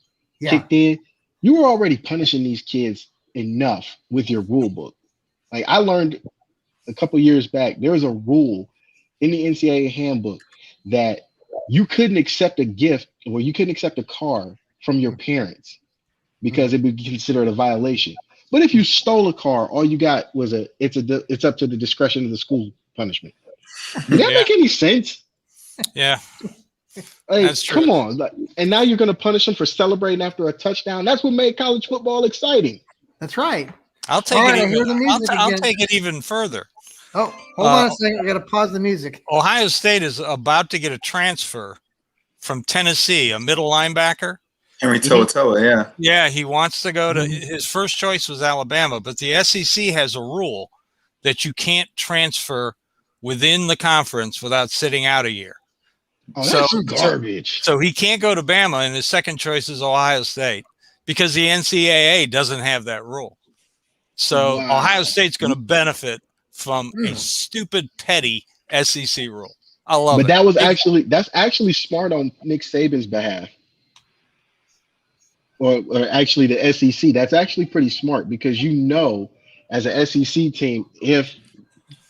kicked in, you were already punishing these kids enough with your rule book. Like, I learned a couple years back, there was a rule in the NCAA handbook that you couldn't accept a gift or you couldn't accept a car from your parents because it would be considered a violation. But if you stole a car, all you got was it's up to the discretion of the school punishment. Does that make any sense? Yeah. Like, that's true. Come on. And now you're going to punish them for celebrating after a touchdown. That's what made college football exciting. That's right. I'll take it even further. Oh, hold on a second. We got to pause the music. Ohio State is about to get a transfer from Tennessee, a middle linebacker. Henry Toa, yeah. Yeah, he wants to go to his first choice was Alabama, but the SEC has a rule that you can't transfer within the conference without sitting out a year. Oh, that's garbage. So he can't go to Bama, and his second choice is Ohio State because the NCAA doesn't have that rule. So Ohio State's going to benefit from a stupid, petty SEC rule. I love it. But that's actually smart on Nick Saban's behalf. Or actually the SEC. That's actually pretty smart because as an SEC team, if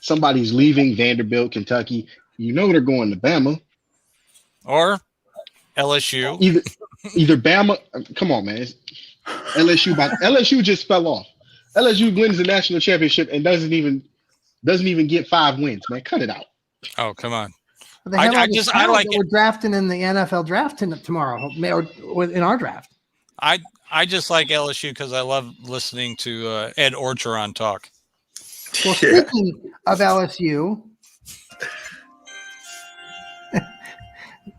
somebody's leaving Vanderbilt, Kentucky, they're going to Bama. Or LSU. Either Bama. Come on, man. LSU just fell off. LSU wins the national championship and doesn't even get 5 wins, man. Cut it out. Oh, come on. I like it. We're drafting in the NFL draft tomorrow, or in our draft. I just like LSU because I love listening to Ed Orgeron talk. Well, speaking of LSU,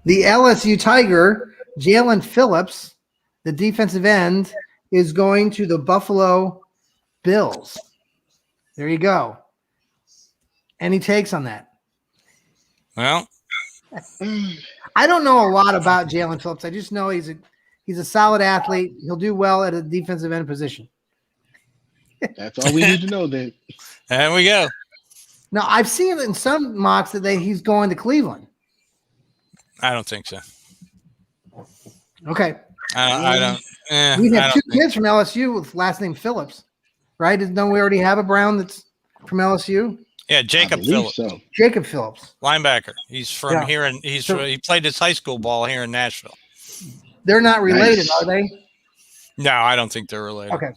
the LSU Tiger, Jalen Phillips, the defensive end, is going to the Buffalo Bills. There you go. Any takes on that? Well, I don't know a lot about Jalen Phillips. I just know he's a solid athlete. He'll do well at a defensive end position. That's all we need to know then. There we go. Now, I've seen in some mocks that he's going to Cleveland. I don't think so. Okay. I don't. We have 2 kids from LSU with last name Phillips, right? Don't we already have a Brown that's from LSU? Yeah, Jacob Phillips. So. Jacob Phillips, linebacker. He's from here, and he played his high school ball here in Nashville. They're not related, are they? No, I don't think they're related. Okay.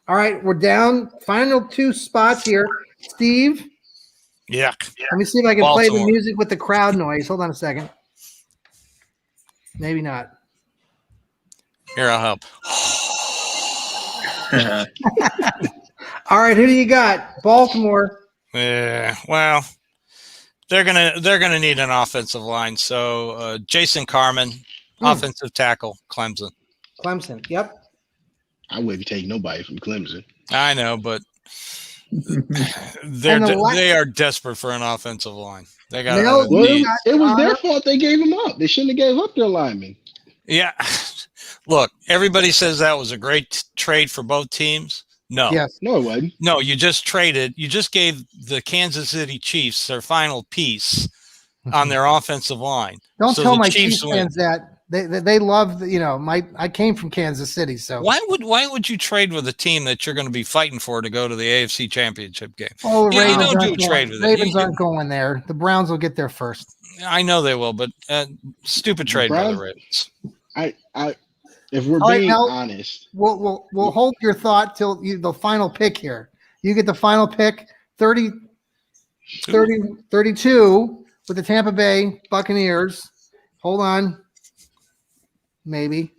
All right, we're down. Final 2 spots here. Steve. Yeah. Let me see if I can play the music with the crowd noise. Hold on a second. Maybe not. Here, I'll help. All right, who do you got? Baltimore. Yeah, well, they're gonna need an offensive line. So Jason Carman, offensive tackle, Clemson. Yep. I wouldn't take nobody from Clemson. I know, but they are desperate for an offensive line. They got. It was their fault they gave him up. They shouldn't have gave up their linemen. Yeah. Look, everybody says that was a great trade for both teams. No. Yes. No, it wasn't. No, you just traded. You just gave the Kansas City Chiefs their final piece on their offensive line. Don't tell my Chiefs fans that. They love, I came from Kansas City, so why would you trade with a team that you're going to be fighting for to go to the AFC Championship game? Oh, you don't do a trade with Ravens aren't going there. The Browns will get there first. I know they will, but stupid trade by the Ravens. If we're being honest, we'll hold your thought till the final pick here. You get the final pick, 32 with the Tampa Bay Buccaneers. Hold on. Maybe.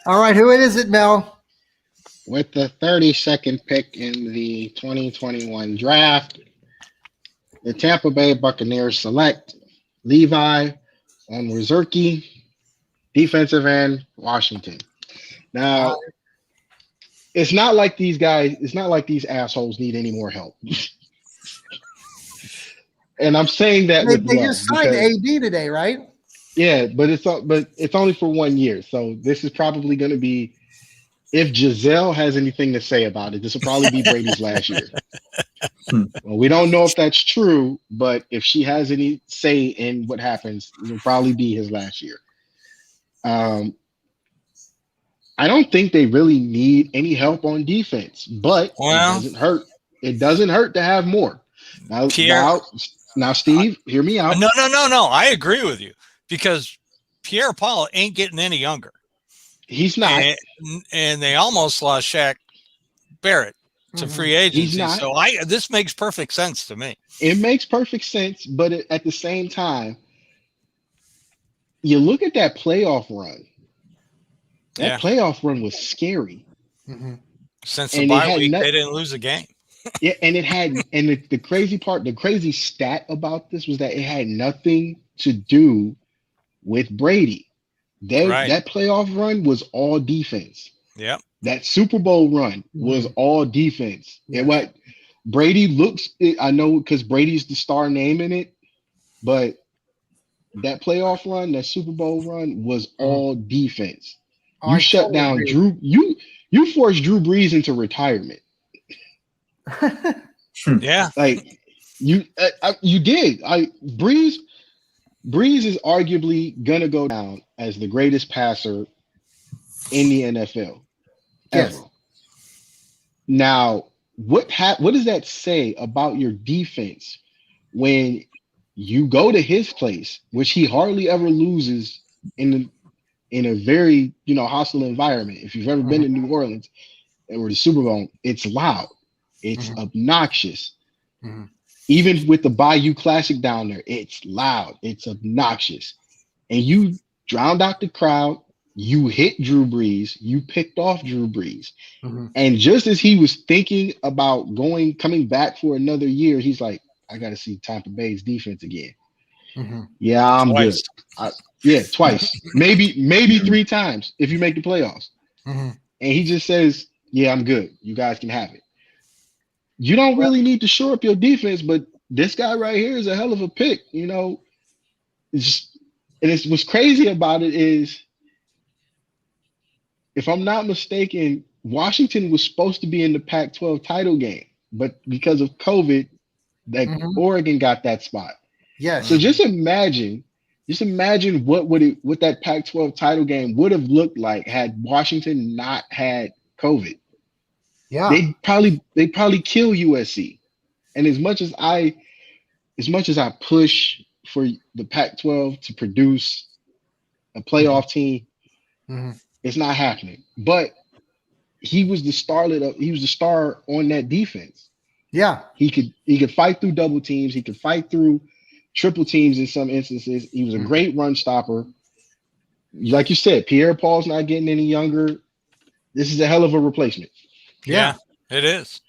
All right, who is it, Mel? With the 32nd pick in the 2021 draft, the Tampa Bay Buccaneers select Levi Onwuzurike, defensive end, Washington. Now, it's not like these assholes need any more help. And I'm saying that they just signed AB today, right? Yeah, but it's only for 1 year. So this is probably going to be, if Giselle has anything to say about it, this will probably be Brady's last year. Well, we don't know if that's true, but if she has any say in what happens, it will probably be his last year. I don't think they really need any help on defense, but it doesn't hurt. It doesn't hurt to have more. Now, Steve, hear me out. No. I agree with you because Pierre Paul ain't getting any younger. He's not. And they almost lost Shaq Barrett to free agency. So this makes perfect sense to me. It makes perfect sense, but at the same time, you look at that playoff run. That playoff run was scary. Mm-hmm. Since the bye week, they didn't lose a game. Yeah, and the crazy part, the crazy stat about this was that it had nothing to do with Brady. Right. That playoff run was all defense. Yep. That Super Bowl run was all defense. Yeah. And what Brady looks, I know because Brady's the star name in it, but that playoff run, that Super Bowl run was all defense. Oh, You I shut totally down agree. you forced Drew Brees into retirement. Yeah. Like you did. Brees is arguably gonna go down as the greatest passer in the NFL ever. Yes. Now, what does that say about your defense when you go to his place, which he hardly ever loses in a very hostile environment? If you've ever been to New Orleans or the Super Bowl, it's loud, it's obnoxious. Even with the Bayou Classic down there, it's loud, it's obnoxious, and you drowned out the crowd. You hit Drew Brees. You picked off Drew Brees. And just as he was thinking about coming back for another year, he's like, I got to see Tampa Bay's defense again. Yeah, I'm Twice. good. Twice. maybe 3 times if you make the playoffs. And he just says, yeah, I'm good. You guys can have it. You don't really need to shore up your defense, but this guy right here is a hell of a pick. What's crazy about it is, if I'm not mistaken, Washington was supposed to be in the Pac-12 title game, but because of COVID, Oregon got that spot. Yes. So just imagine what that Pac-12 title game would have looked like had Washington not had COVID. Yeah. They'd probably kill USC. And as much as I push for the Pac-12 to produce a playoff team, it's not happening. But he was the star on that defense. Yeah. He could fight through double teams. He could fight through triple teams in some instances. He was a great run stopper. Like you said, Pierre Paul's not getting any younger. This is a hell of a replacement. Yeah, it is.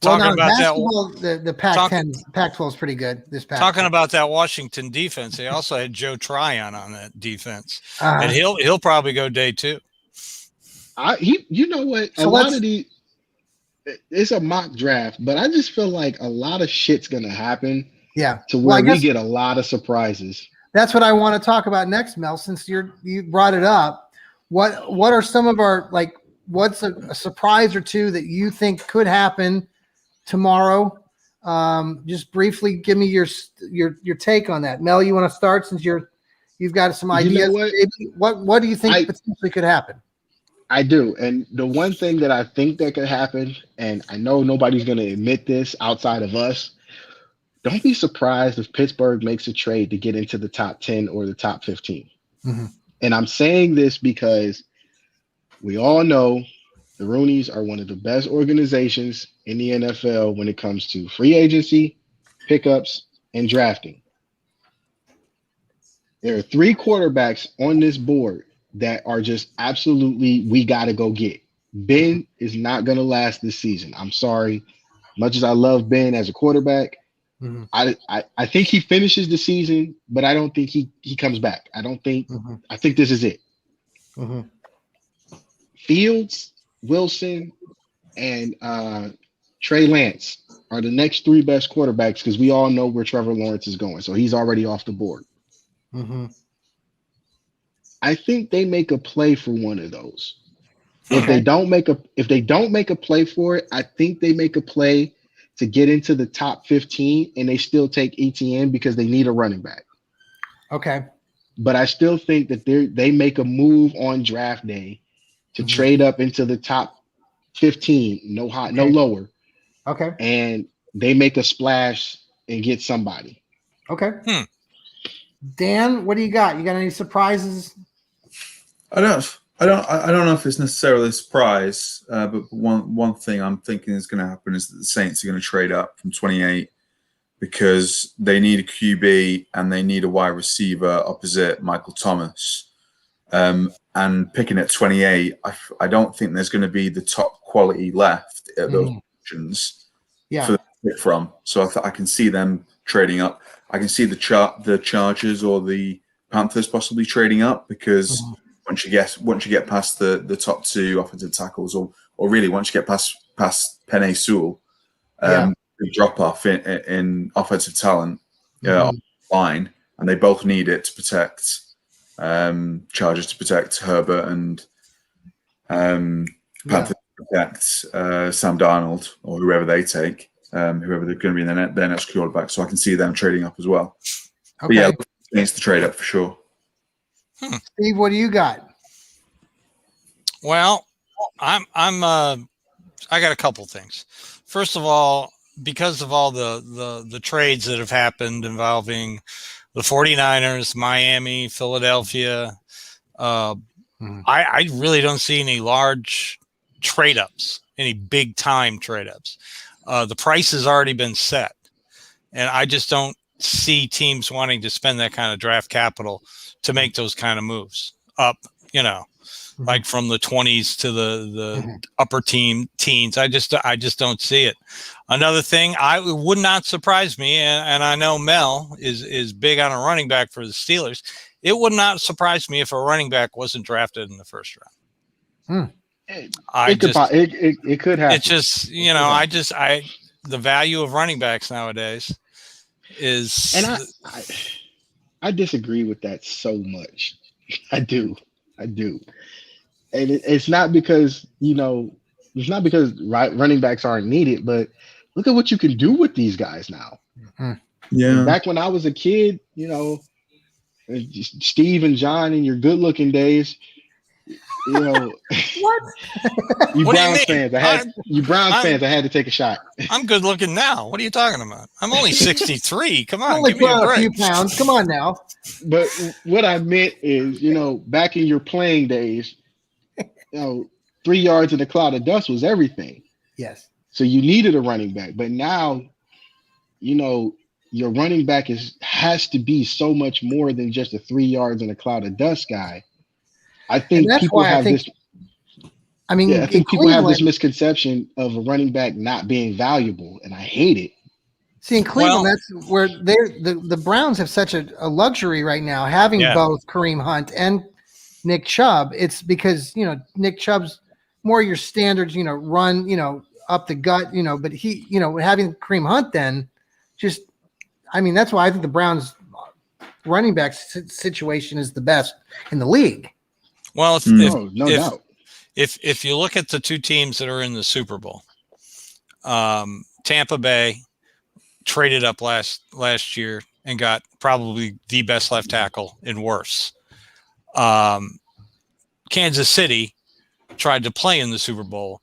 Well, Talking about basketball, that, the Pac-12 is pretty good. Talking about that Washington defense, they also had Joe Tryon on that defense, and he'll probably go day 2. You know what? Lot of these, it's a mock draft, but I just feel like a lot of shit's gonna happen. Yeah, to where we get a lot of surprises. That's what I want to talk about next, Mel. Since you brought it up, what are some of our what's a surprise or two that you think could happen tomorrow? Just briefly give me your take on that. Mel, you want to start since you've got some ideas? What do you think potentially could happen? I do. And the one thing that I think that could happen, and I know nobody's going to admit this outside of us, don't be surprised if Pittsburgh makes a trade to get into the top 10 or the top 15. And I'm saying this because we all know the Roonies are one of the best organizations in the NFL when it comes to free agency, pickups, and drafting. There are 3 quarterbacks on this board that are just absolutely, we got to go get. Ben is not going to last this season. I'm sorry. Much as I love Ben as a quarterback, I think he finishes the season, but I don't think he comes back. I think this is it. Fields, Wilson, and Trey Lance are the next 3 best quarterbacks because we all know where Trevor Lawrence is going. So he's already off the board. I think they make a play for one of those. If they don't make a play for it, I think they make a play to get into the top 15 and they still take ETN because they need a running back. Okay. But I still think that they make a move on draft day to trade up into the top 15, no lower. Okay. And they make a splash and get somebody. Okay. Dan, what do you got? You got any surprises? I don't know if it's necessarily a surprise, but one thing I'm thinking is going to happen is that the Saints are going to trade up from 28 because they need a QB and they need a wide receiver opposite Michael Thomas. And picking at 28, I don't think there's going to be the top quality left at those positions for them to pick from. So I can see them trading up. I can see the Chargers or the Panthers possibly trading up because once you get past the top two offensive tackles, or really once you get past Penei Sewell, the drop off in offensive talent line, and they both need it to protect Chargers to protect Herbert and Panthers to protect Sam Darnold or whoever they take, whoever they're going to be in their next quarterback. So I can see them trading up as well. Okay. But yeah, it's the trade up for sure. Steve, what do you got? Well, I got a couple things. First of all, because of all the trades that have happened involving the 49ers, Miami, Philadelphia, I really don't see any large trade ups, any big time trade ups. The price has already been set, and I just don't see teams wanting to spend that kind of draft capital to make those kind of moves up, like from the 20s to the upper teens. I just don't see it. Another thing, it would not surprise me, and I know Mel is big on a running back for the Steelers. It would not surprise me if a running back wasn't drafted in the first round. It could happen. It's just, the value of running backs nowadays is. And I disagree with that so much. I do. And it's not because, running backs aren't needed, but look at what you can do with these guys now. Yeah. Back when I was a kid, Steve and John in your good looking days, what? You Browns fans, I had to take a shot. I'm good looking now. What are you talking about? I'm only 63. Come on, only give me a break. Few pounds. Come on now. But what I meant is, back in your playing days, 3 yards in a cloud of dust was everything. Yes. So you needed a running back, but now, your running back has to be so much more than just a 3 yards in a cloud of dust guy. I think people have this. I think people have this misconception of a running back not being valuable, and I hate it. See, in Cleveland, that's where the Browns have such a luxury right now, having both Kareem Hunt and Nick Chubb. It's because Nick Chubb's more your standards, run, up the gut, but he, having Kareem Hunt then just, that's why I think the Browns running back situation is the best in the league. Well, no doubt. If you look at the two teams that are in the Super Bowl, Tampa Bay traded up last year and got probably the best left tackle and worse. Kansas City tried to play in the Super Bowl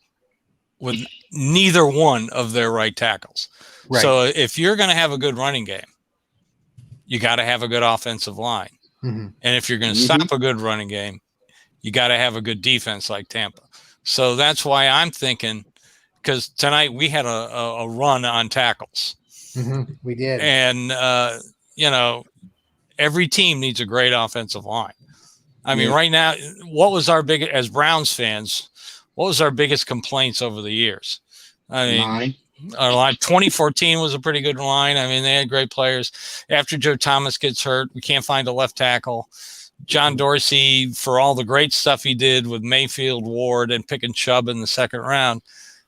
with neither one of their right tackles. Right. So if you're going to have a good running game, you got to have a good offensive line. And if you're going to stop a good running game, you got to have a good defense like Tampa. So that's why I'm thinking, because tonight we had a run on tackles. We did. And, every team needs a great offensive line. Right now, as Browns fans, what was our biggest complaints over the years? Line. Our line 2014 was a pretty good line. They had great players. After Joe Thomas gets hurt, we can't find a left tackle. John Dorsey, for all the great stuff he did with Mayfield, Ward, and picking Chubb in the second round,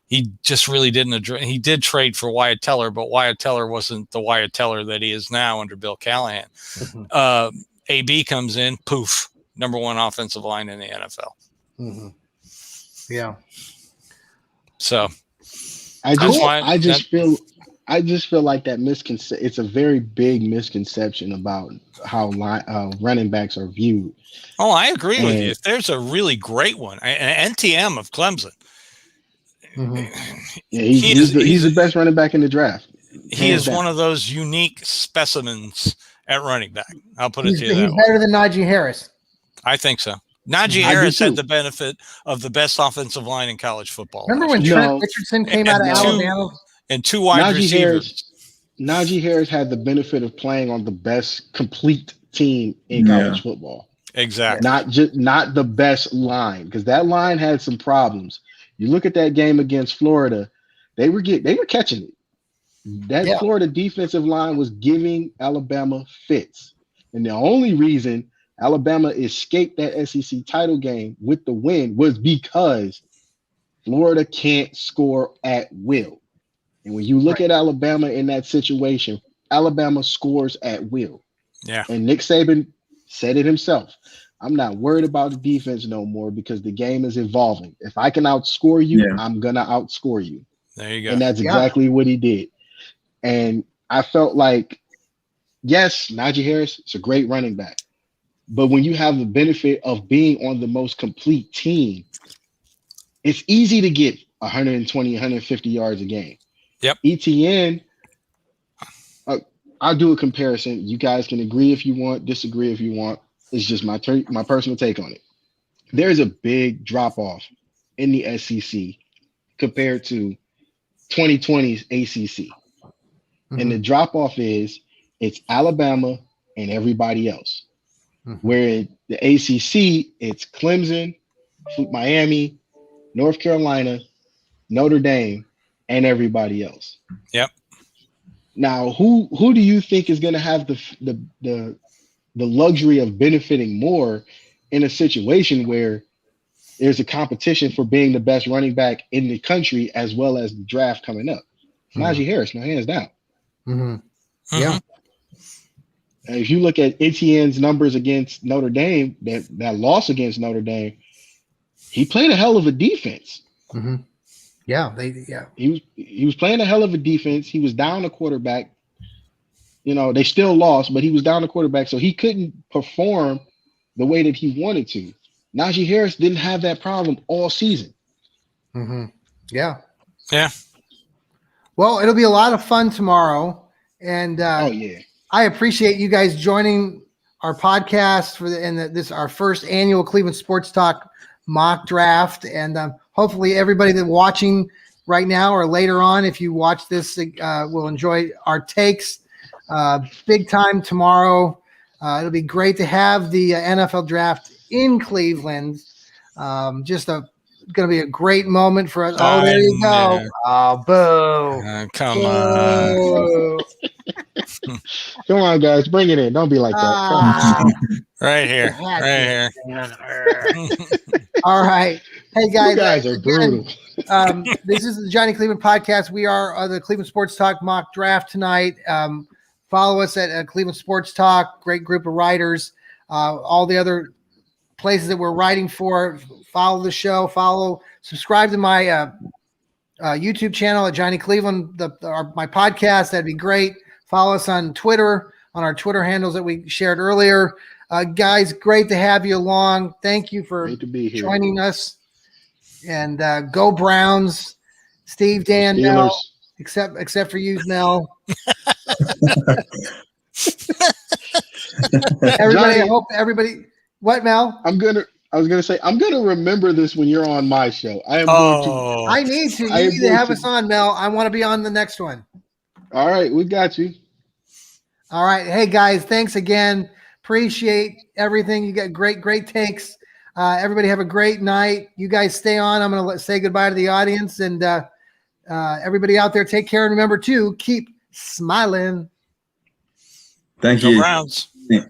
he just really didn't address. He did trade for Wyatt Teller, but Wyatt Teller wasn't the Wyatt Teller that he is now under Bill Callahan. AB comes in, poof, number one offensive line in the NFL. Yeah. So I just feel like that it's a very big misconception about how running backs are viewed. Oh, I agree with you. If there's a really great one, an NTM of Clemson. He's the best running back in the draft. He is one of those unique specimens at running back. I'll put it to you that way. He's better than Najee Harris. I think so. Najee Harris had the benefit of the best offensive line in college football. Remember when Trent Richardson came out of Alabama? And two wide receivers. Najee Harris had the benefit of playing on the best complete team in college football. Exactly. Not the best line, because that line had some problems. You look at that game against Florida, they were catching it. That Florida defensive line was giving Alabama fits. And the only reason Alabama escaped that SEC title game with the win was because Florida can't score at will. And when you look at Alabama in that situation, Alabama scores at will. Yeah. And Nick Saban said it himself. I'm not worried about the defense no more because the game is evolving. If I can outscore you, I'm going to outscore you. There you go. And that's exactly what he did. And I felt like, yes, Najee Harris is a great running back. But when you have the benefit of being on the most complete team, it's easy to get 120, 150 yards a game. Yep. ETN, I'll do a comparison. You guys can agree if you want, disagree if you want. It's just my personal take on it. There's a big drop-off in the SEC compared to 2020's ACC. Mm-hmm. And the drop-off is it's Alabama and everybody else. Mm-hmm. Where the ACC, it's Clemson, Miami, North Carolina, Notre Dame, and everybody else. Yep. Now, who do you think is going to have the luxury of benefiting more in a situation where there's a competition for being the best running back in the country as well as the draft coming up? Mm-hmm. Najee Harris, no, hands down. Mm-hmm. Yeah. And if you look at Etienne's numbers against Notre Dame, that loss against Notre Dame, he played a hell of a defense. Mm-hmm. Yeah, he was playing a hell of a defense. He was down a quarterback. You know, they still lost, but he was down a quarterback, so he couldn't perform the way that he wanted to. Najee Harris didn't have that problem all season. Mm-hmm. Yeah. Yeah. Well, it'll be a lot of fun tomorrow, and I appreciate you guys joining our podcast this our first annual Cleveland Sports Talk mock draft, and hopefully everybody that's watching right now or later on, if you watch this, will enjoy our takes. Big time tomorrow. It'll be great to have the NFL draft in Cleveland. Going to be a great moment for us. Oh, there you go. Oh, boo. Come on. Come on, guys. Bring it in. Don't be like that. Right here. All right. Hey, guys. You guys are brutal. This is the Johnny Cleveland podcast. We are the Cleveland Sports Talk mock draft tonight. Follow us at Cleveland Sports Talk. Great group of writers. All the other places that we're writing for. Follow the show. Subscribe to my YouTube channel at Johnny Cleveland. My podcast. That'd be great. Follow us on Twitter, on our Twitter handles that we shared earlier. Guys, great to have you along. Thank you for joining us. And go Browns. Steve, Dan, Mel, except for you, Mel. Everybody, Johnny, I hope everybody. What, Mel? I was gonna say I'm gonna remember this when you're on my show. I need to. You need to have us on, Mel. I want to be on the next one. All right, we got you. All right, hey guys, thanks again. Appreciate everything. You got great takes. Everybody have a great night. You guys stay on. I'm gonna say goodbye to the audience, and everybody out there, take care, and remember to keep smiling. Thank you. Go Browns. Yeah.